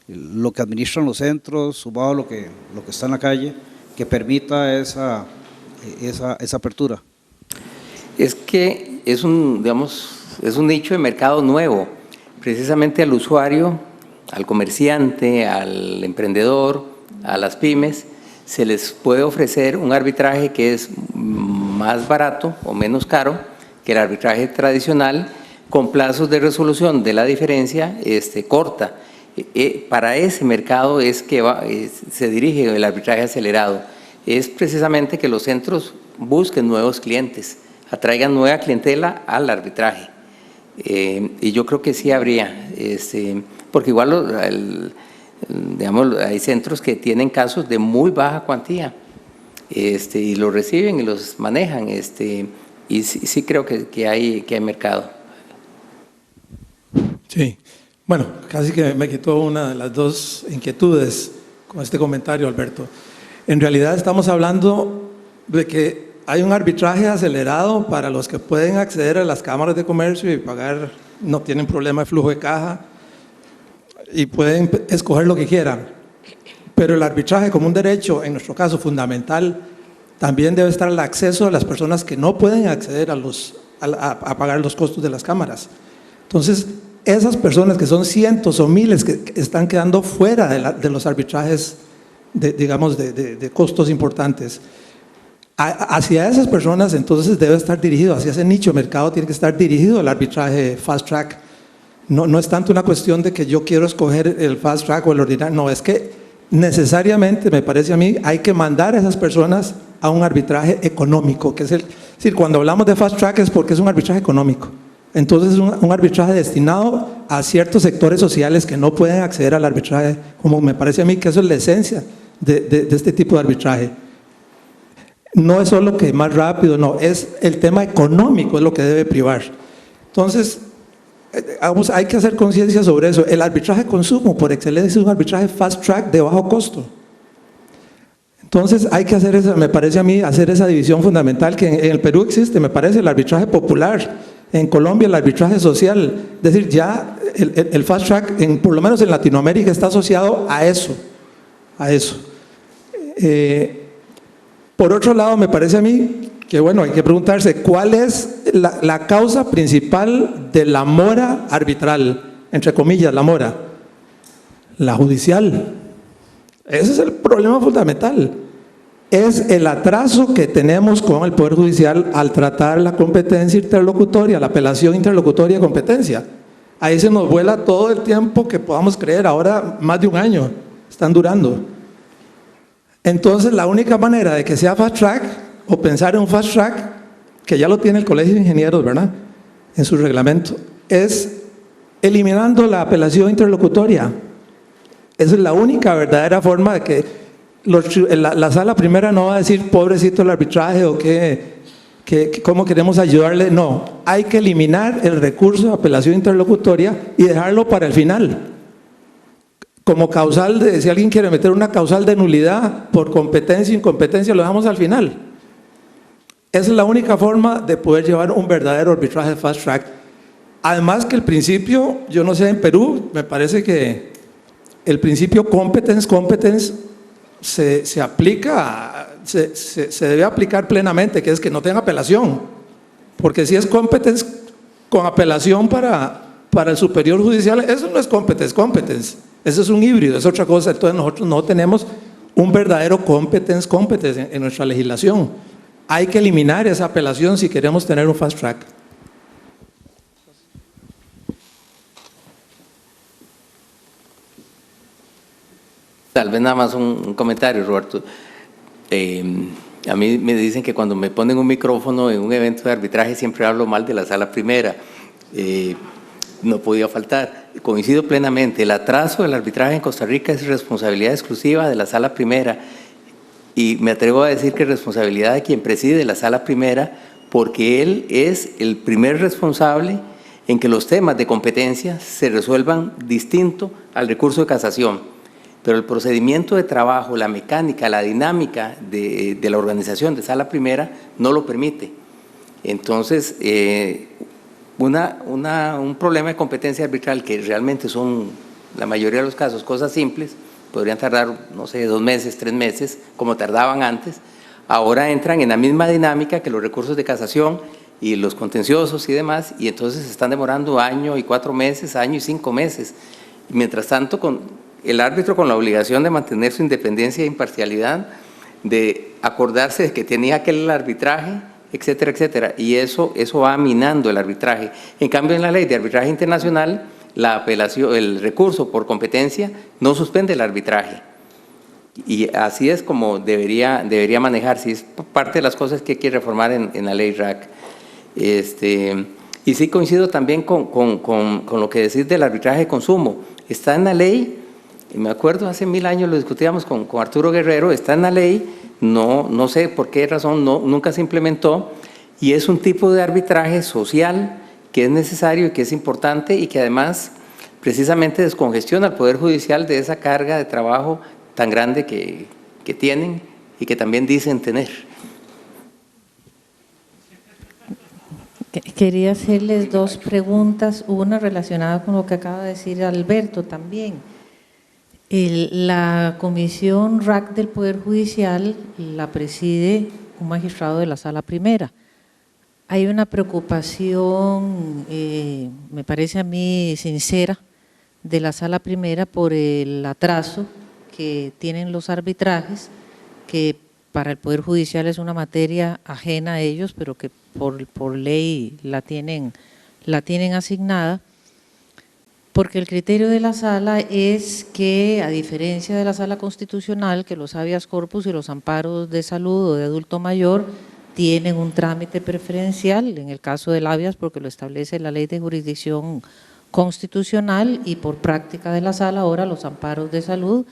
Lo que administran los centros, sumado a lo que está en la calle, que permita esa apertura? Es que es un, digamos, es un nicho de mercado nuevo. Precisamente al usuario, al comerciante, al emprendedor, a las pymes, se les puede ofrecer un arbitraje que es más barato o menos caro que el arbitraje tradicional, con plazos de resolución de la diferencia corta. Para ese mercado es que se dirige el arbitraje acelerado. Es precisamente que los centros busquen nuevos clientes, atraigan nueva clientela al arbitraje. Y yo creo que sí habría, porque igual digamos, hay centros que tienen casos de muy baja cuantía y los reciben y los manejan, y sí creo que hay mercado. Sí, bueno, casi que me quitó una de las dos inquietudes con este comentario, Alberto. En realidad estamos hablando de que hay un arbitraje acelerado para los que pueden acceder a las cámaras de comercio y pagar, no tienen problema de flujo de caja y pueden escoger lo que quieran. Pero el arbitraje como un derecho, en nuestro caso fundamental, también debe estar el acceso de las personas que no pueden acceder a pagar los costos de las cámaras. Entonces, esas personas que son cientos o miles que están quedando fuera de los arbitrajes, digamos, de costos importantes, hacia esas personas entonces debe estar dirigido, hacia ese nicho de mercado tiene que estar dirigido el arbitraje fast track. No es tanto una cuestión de que yo quiero escoger el fast track o el ordinario, no, es que necesariamente, me parece a mí, hay que mandar a esas personas a un arbitraje económico, que es decir, cuando hablamos de fast track es porque es un arbitraje económico. Entonces es un arbitraje destinado a ciertos sectores sociales que no pueden acceder al arbitraje, como me parece a mí que eso es la esencia de este tipo de arbitraje. No es solo que más rápido, no, es el tema económico es lo que debe privar. Entonces, hay que hacer conciencia sobre eso. El arbitraje de consumo, por excelencia, es un arbitraje fast track de bajo costo. Entonces, hay que hacer esa, me parece a mí, hacer esa división fundamental que en el Perú existe, me parece, el arbitraje popular. En Colombia el arbitraje social, es decir, ya el fast track, por lo menos en Latinoamérica, está asociado a eso. Por otro lado, me parece a mí que bueno, hay que preguntarse cuál es la causa principal de la mora arbitral, entre comillas, la mora, la judicial. Ese es el problema fundamental. Es el atraso que tenemos con el Poder Judicial al tratar la competencia interlocutoria, la apelación interlocutoria de competencia. Ahí se nos vuela todo el tiempo que podamos creer, ahora más de un año están durando. Entonces la única manera de que sea fast track, o pensar en un fast track, que ya lo tiene el Colegio de Ingenieros, ¿verdad?, en su reglamento, es eliminando la apelación interlocutoria. Esa es la única verdadera forma de que la sala primera no va a decir pobrecito el arbitraje o cómo queremos ayudarle. No, hay que eliminar el recurso de apelación interlocutoria y dejarlo para el final. Como causal de, si alguien quiere meter una causal de nulidad por competencia e incompetencia, lo dejamos al final. Esa es la única forma de poder llevar un verdadero arbitraje fast track. Además que el principio, yo no sé, en Perú, me parece que el principio competence se aplica, se debe aplicar plenamente, que es que no tenga apelación, porque si es competence con apelación para el superior judicial, eso no es competence, eso es un híbrido, es otra cosa. Entonces nosotros no tenemos un verdadero competence en nuestra legislación. Hay que eliminar esa apelación si queremos tener un fast track. Tal vez nada más un comentario, Roberto. A mí me dicen que cuando me ponen un micrófono en un evento de arbitraje siempre hablo mal de la sala primera. No podía faltar. Coincido plenamente. El atraso del arbitraje en Costa Rica es responsabilidad exclusiva de la sala primera. Y me atrevo a decir que es responsabilidad de quien preside la sala primera, porque él es el primer responsable en que los temas de competencia se resuelvan distinto al recurso de casación. Pero el procedimiento de trabajo, la mecánica, la dinámica de la organización de sala primera no lo permite. Entonces, un problema de competencia arbitral que realmente son, la mayoría de los casos, cosas simples, podrían tardar, no sé, 2 meses, 3 meses, como tardaban antes. ahora entran en la misma dinámica que los recursos de casación y los contenciosos y demás, y entonces se están demorando año y 4 meses, año y 5 meses. Y mientras tanto, con el árbitro con la obligación de mantener su independencia e imparcialidad, de acordarse de que tenía aquel arbitraje, etcétera, etcétera, y eso va minando el arbitraje. En cambio, en la ley de arbitraje internacional, la apelación, el recurso por competencia no suspende el arbitraje. Y así es como debería manejarse. Es parte de las cosas que hay que reformar en la ley RAC. Y sí coincido también con lo que decís del arbitraje de consumo. Está en la ley, me acuerdo hace 1000 años lo discutíamos con Arturo Guerrero, está en la ley, no sé por qué razón nunca se implementó, y es un tipo de arbitraje social que es necesario y que es importante y que además precisamente descongestiona al Poder Judicial de esa carga de trabajo tan grande que tienen y que también dicen tener. Quería hacerles 2 preguntas, una relacionada con lo que acaba de decir Alberto también. La Comisión RAC del Poder Judicial la preside un magistrado de la Sala Primera. Hay una preocupación, me parece a mí sincera, de la Sala Primera por el atraso que tienen los arbitrajes, que para el Poder Judicial es una materia ajena a ellos, pero que por ley la tienen asignada, porque el criterio de la Sala es que, a diferencia de la Sala Constitucional, que los habeas corpus y los amparos de salud o de adulto mayor tienen un trámite preferencial, en el caso del habeas porque lo establece la Ley de Jurisdicción Constitucional, y por práctica de la Sala ahora los amparos de salud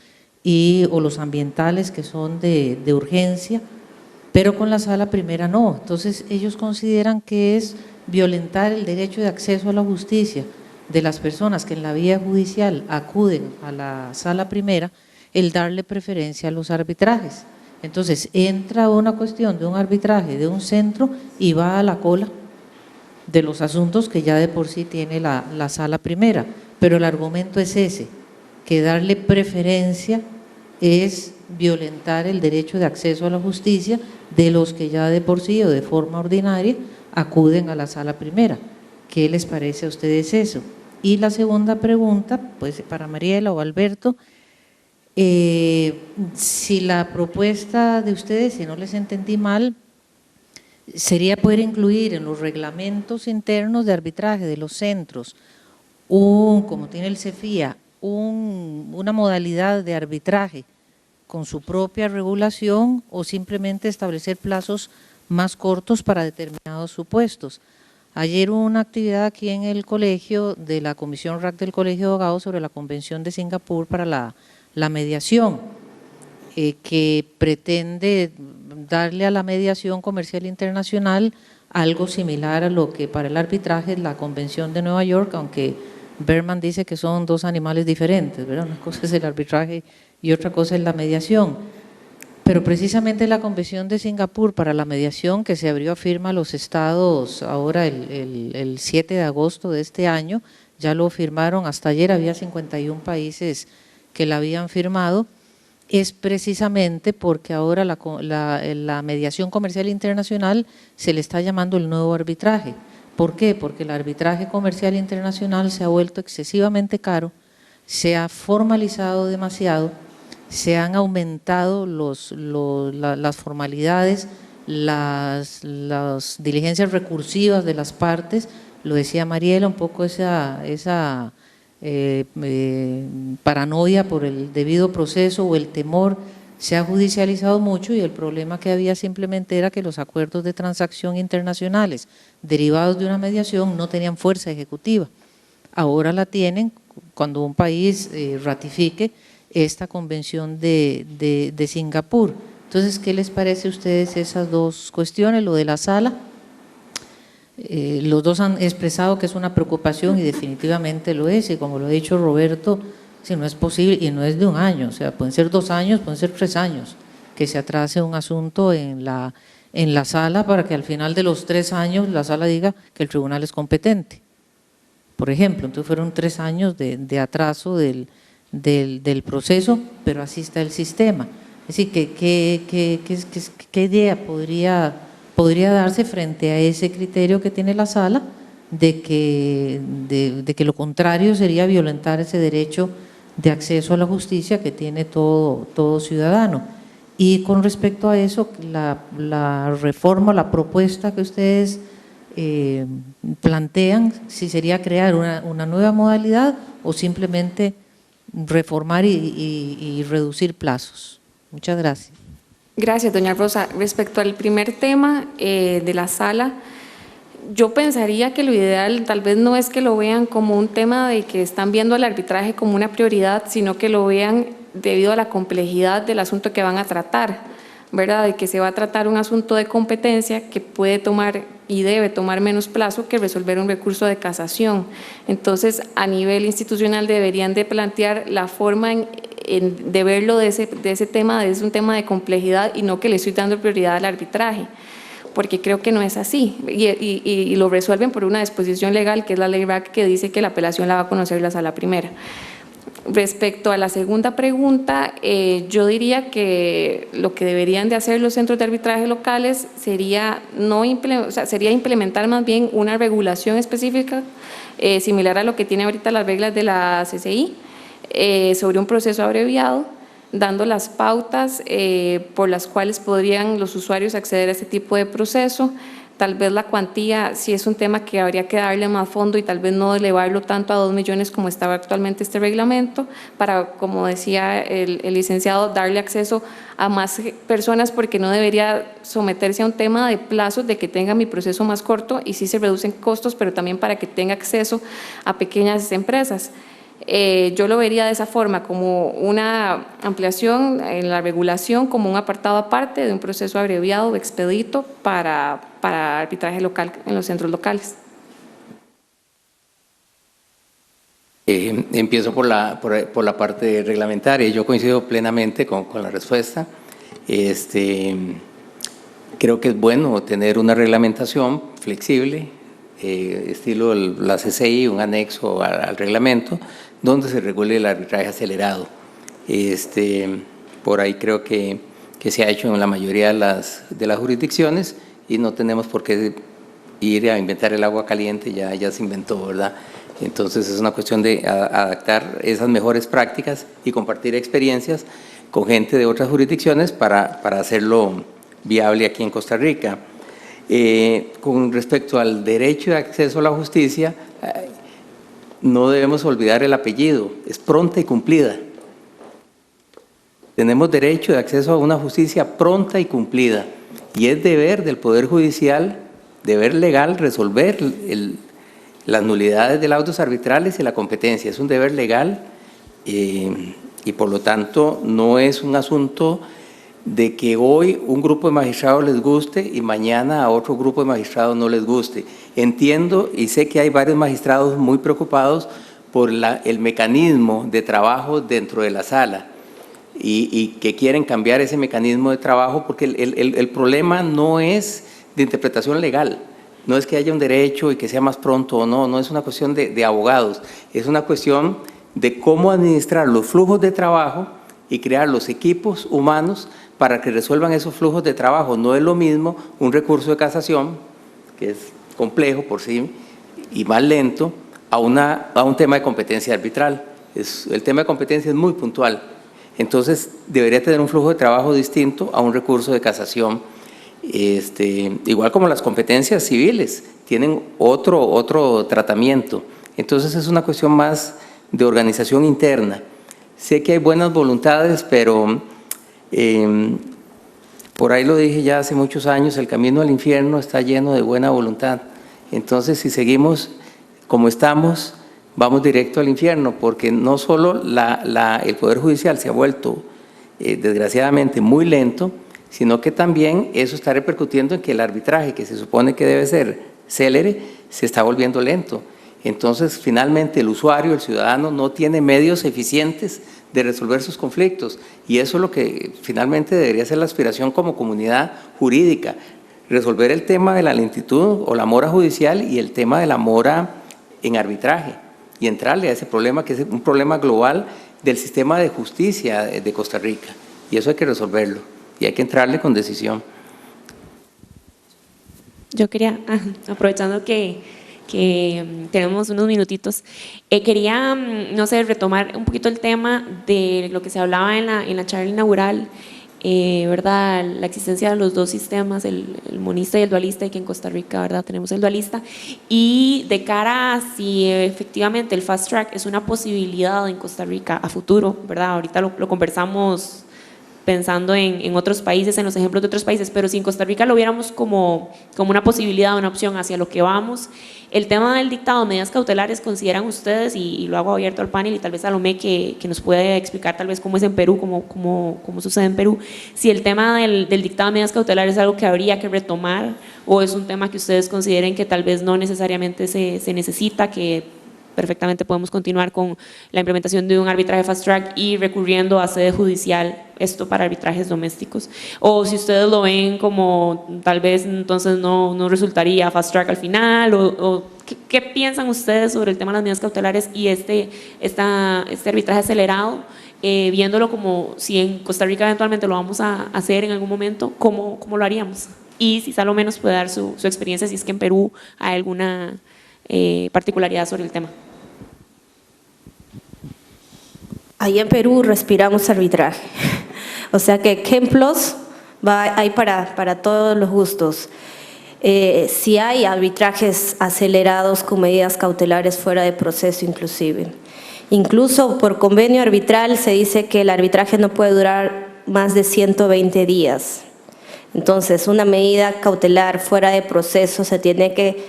o los ambientales que son de urgencia, pero con la Sala Primera no. Entonces ellos consideran que es violentar el derecho de acceso a la justicia de las personas que en la vía judicial acuden a la Sala Primera el darle preferencia a los arbitrajes. Entonces entra una cuestión de un arbitraje de un centro y va a la cola de los asuntos que ya de por sí tiene la Sala Primera, pero el argumento es ese, que darle preferencia es violentar el derecho de acceso a la justicia de los que ya de por sí o de forma ordinaria acuden a la Sala Primera. ¿Qué les parece a ustedes eso? Y la segunda pregunta, pues para Mariela o Alberto, si la propuesta de ustedes, si no les entendí mal, sería poder incluir en los reglamentos internos de arbitraje de los centros, como tiene el CEFIA, una modalidad de arbitraje con su propia regulación, o simplemente establecer plazos más cortos para determinados supuestos. Ayer hubo una actividad aquí en el colegio de la Comisión RAC del Colegio de Abogados sobre la Convención de Singapur para la mediación, que pretende darle a la mediación comercial internacional algo similar a lo que para el arbitraje es la Convención de Nueva York, aunque Berman dice que son 2 animales diferentes, ¿verdad? Una cosa es el arbitraje y otra cosa es la mediación. Pero precisamente la Convención de Singapur para la mediación, que se abrió a firma a los estados ahora el 7 de agosto de este año, ya lo firmaron, hasta ayer había 51 países que la habían firmado, es precisamente porque ahora la mediación comercial internacional se le está llamando el nuevo arbitraje. ¿Por qué? Porque el arbitraje comercial internacional se ha vuelto excesivamente caro, se ha formalizado demasiado, se han aumentado las formalidades, las diligencias recursivas de las partes, lo decía Mariela, un poco esa paranoia por el debido proceso o el temor, se ha judicializado mucho, y el problema que había simplemente era que los acuerdos de transacción internacionales derivados de una mediación no tenían fuerza ejecutiva. Ahora la tienen cuando un país ratifique esta convención de Singapur. Entonces, ¿qué les parece a ustedes esas 2 cuestiones? Lo de la Sala, los 2 han expresado que es una preocupación y definitivamente lo es, y como lo ha dicho Roberto, si no es posible, y no es de 1 año, o sea, pueden ser 2 años, pueden ser 3 años, que se atrase un asunto en la Sala para que al final de los 3 años la Sala diga que el tribunal es competente, por ejemplo. Entonces fueron 3 años de atraso del proceso, pero así está el sistema. Es decir, ¿qué idea podría darse frente a ese criterio que tiene la sala de que lo contrario sería violentar ese derecho de acceso a la justicia que tiene todo ciudadano? Y con respecto a eso, la reforma, la propuesta que ustedes plantean, si sería crear una nueva modalidad o simplemente reformar y reducir plazos. Muchas gracias. Gracias, doña Rosa. Respecto al primer tema de la sala, yo pensaría que lo ideal tal vez no es que lo vean como un tema de que están viendo el arbitraje como una prioridad, sino que lo vean debido a la complejidad del asunto que van a tratar, ¿verdad? De que se va a tratar un asunto de competencia que puede tomar y debe tomar menos plazo que resolver un recurso de casación. Entonces, a nivel institucional deberían de plantear la forma de verlo de ese tema, es un tema de complejidad y no que le estoy dando prioridad al arbitraje, porque creo que no es así, y lo resuelven por una disposición legal que es la ley RAC, que dice que la apelación la va a conocer la sala primera. Respecto a la segunda pregunta, yo diría que lo que deberían de hacer los centros de arbitraje locales sería implementar más bien una regulación específica similar a lo que tiene ahorita las reglas de la CCI sobre un proceso abreviado, dando las pautas por las cuales podrían los usuarios acceder a este tipo de proceso. Tal vez la cuantía sí es un tema que habría que darle más fondo y tal vez no elevarlo tanto a 2 millones como estaba actualmente este reglamento, para, como decía el licenciado, darle acceso a más personas, porque no debería someterse a un tema de plazos, de que tenga mi proceso más corto y sí se reducen costos, pero también para que tenga acceso a pequeñas empresas. Yo lo vería de esa forma, como una ampliación en la regulación, como un apartado aparte de un proceso abreviado o expedito para arbitraje local en los centros locales. Empiezo por la parte reglamentaria. Yo coincido plenamente con la respuesta. Creo que es bueno tener una reglamentación flexible, estilo la CCI, un anexo al reglamento, donde se regule el arbitraje acelerado. Por ahí creo que se ha hecho en la mayoría de las jurisdicciones y no tenemos por qué ir a inventar el agua caliente, ya se inventó, ¿verdad? Entonces es una cuestión de adaptar esas mejores prácticas y compartir experiencias con gente de otras jurisdicciones para hacerlo viable aquí en Costa Rica. Con respecto al derecho de acceso a la justicia, no debemos olvidar el apellido, es pronta y cumplida. Tenemos derecho de acceso a una justicia pronta y cumplida, y es deber del Poder Judicial, deber legal, resolver las nulidades de laudos arbitrales y la competencia. Es un deber legal y por lo tanto no es un asunto de que hoy un grupo de magistrados les guste y mañana a otro grupo de magistrados no les guste. Entiendo y sé que hay varios magistrados muy preocupados por el mecanismo de trabajo dentro de la sala y que quieren cambiar ese mecanismo de trabajo, porque el problema no es de interpretación legal, no es que haya un derecho y que sea más pronto o no es una cuestión de abogados, es una cuestión de cómo administrar los flujos de trabajo y crear los equipos humanos para que resuelvan esos flujos de trabajo. No es lo mismo un recurso de casación, que es complejo por sí y más lento, a un tema de competencia arbitral. El tema de competencia es muy puntual, entonces debería tener un flujo de trabajo distinto a un recurso de casación. Igual como las competencias civiles tienen otro tratamiento. Entonces es una cuestión más de organización interna. Sé que hay buenas voluntades, pero por ahí lo dije ya hace muchos años, el camino al infierno está lleno de buena voluntad. Entonces, si seguimos como estamos, vamos directo al infierno, porque no solo el Poder Judicial se ha vuelto, desgraciadamente, muy lento, sino que también eso está repercutiendo en que el arbitraje, que se supone que debe ser célere, se está volviendo lento. Entonces, finalmente, el usuario, el ciudadano, no tiene medios eficientes de resolver sus conflictos, y eso es lo que finalmente debería ser la aspiración como comunidad jurídica, resolver el tema de la lentitud o la mora judicial y el tema de la mora en arbitraje, y entrarle a ese problema que es un problema global del sistema de justicia de Costa Rica. y eso hay que resolverlo y hay que entrarle con decisión. Yo quería, aprovechando que tenemos unos minutitos, quería, no sé, retomar un poquito el tema de lo que se hablaba en la charla inaugural, ¿verdad? La existencia de los dos sistemas, el monista y el dualista, y que en Costa Rica, ¿verdad?, tenemos el dualista, y de cara a si efectivamente el fast track es una posibilidad en Costa Rica a futuro, ¿verdad? Ahorita lo conversamos pensando en otros países, en los ejemplos de otros países, pero si en Costa Rica lo viéramos como una posibilidad, una opción hacia lo que vamos, el tema del dictado de medidas cautelares, ¿consideran ustedes, y lo hago abierto al panel y tal vez a Salomé que nos puede explicar tal vez cómo es en Perú, cómo sucede en Perú, si el tema del dictado de medidas cautelares es algo que habría que retomar o es un tema que ustedes consideren que tal vez no necesariamente se necesita, que perfectamente podemos continuar con la implementación de un arbitraje fast track y recurriendo a sede judicial, esto para arbitrajes domésticos? O si ustedes lo ven como tal vez entonces no resultaría fast track al final, o ¿qué piensan ustedes sobre el tema de las medidas cautelares y este arbitraje acelerado, viéndolo como si en Costa Rica eventualmente lo vamos a hacer en algún momento, ¿cómo lo haríamos? Y si Salomé nos puede dar su experiencia, si es que en Perú hay alguna particularidad sobre el tema. Ahí en Perú respiramos arbitraje. O sea que ejemplos hay para todos los gustos. Sí hay arbitrajes acelerados con medidas cautelares fuera de proceso inclusive. Incluso por convenio arbitral se dice que el arbitraje no puede durar más de 120 días. Entonces, una medida cautelar fuera de proceso se tiene que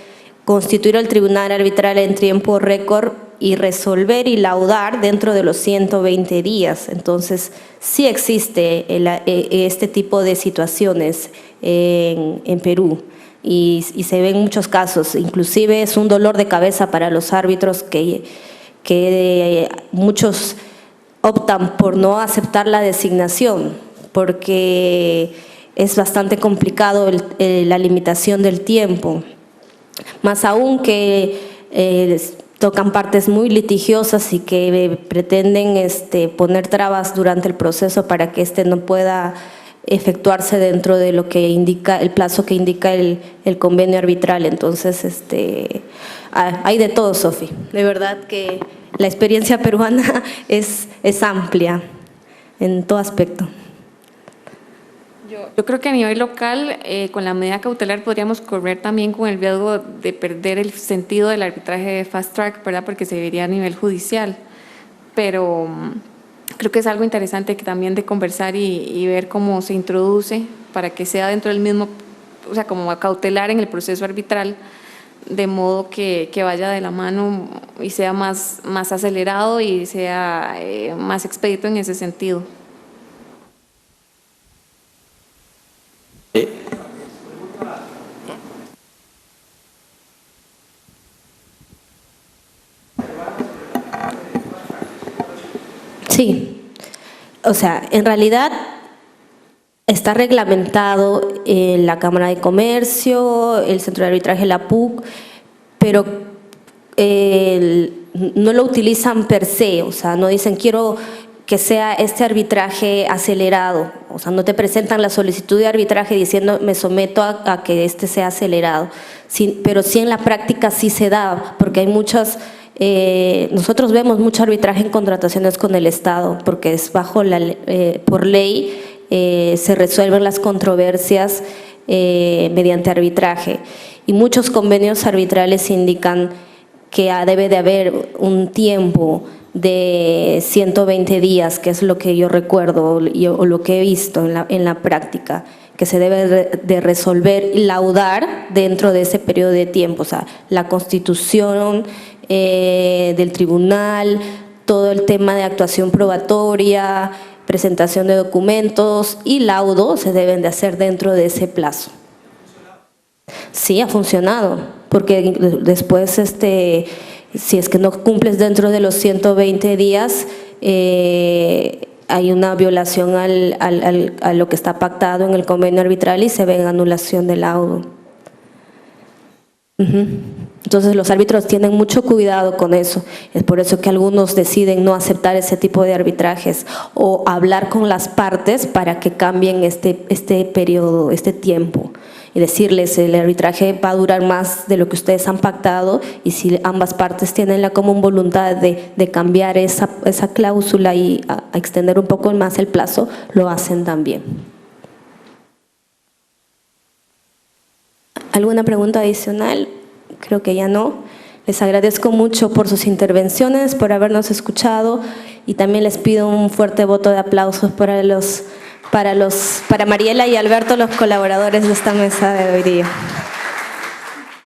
constituir el tribunal arbitral en tiempo récord y resolver y laudar dentro de los 120 días. Entonces, sí existe este tipo de situaciones en Perú y se ven muchos casos. Inclusive es un dolor de cabeza para los árbitros que muchos optan por no aceptar la designación porque es bastante complicado la limitación del tiempo. Más aún que tocan partes muy litigiosas y que pretenden poner trabas durante el proceso para que no pueda efectuarse dentro de lo que indica el plazo que indica el convenio arbitral. Entonces, hay de todo, Sofi. De verdad que la experiencia peruana es amplia en todo aspecto. Yo creo que a nivel local, con la medida cautelar podríamos correr también con el riesgo de perder el sentido del arbitraje de fast track, ¿verdad?, porque se vería a nivel judicial. Pero creo que es algo interesante que también de conversar y ver cómo se introduce para que sea dentro del mismo, o sea, como cautelar en el proceso arbitral, de modo que vaya de la mano y sea más acelerado y sea más expedito en ese sentido. Sí, o sea, en realidad está reglamentado en la Cámara de Comercio, el Centro de Arbitraje, la PUC, pero no lo utilizan per se, o sea, no dicen quiero que sea este arbitraje acelerado, o sea, no te presentan la solicitud de arbitraje diciendo me someto a que sea acelerado, sí, pero sí en la práctica sí se da, porque hay muchas, nosotros vemos mucho arbitraje en contrataciones con el Estado, porque es por ley se resuelven las controversias mediante arbitraje, y muchos convenios arbitrales indican que debe de haber un tiempo de 120 días, que es lo que yo recuerdo o lo que he visto en la práctica, que se debe de resolver y laudar dentro de ese periodo de tiempo, o sea, la constitución del tribunal, todo el tema de actuación probatoria, presentación de documentos y laudo se deben de hacer dentro de ese plazo. Sí, ha funcionado, porque después si es que no cumples dentro de los 120 días, hay una violación a lo que está pactado en el convenio arbitral y se ve en anulación del laudo. Entonces los árbitros tienen mucho cuidado con eso. Es por eso que algunos deciden no aceptar ese tipo de arbitrajes o hablar con las partes para que cambien este periodo, este tiempo. Y decirles, el arbitraje va a durar más de lo que ustedes han pactado, y si ambas partes tienen la común voluntad de cambiar esa cláusula y a extender un poco más el plazo, lo hacen también. ¿Alguna pregunta adicional? Creo que ya no. Les agradezco mucho por sus intervenciones, por habernos escuchado, y también les pido un fuerte voto de aplausos para Mariela y Alberto, los colaboradores de esta mesa de hoy día.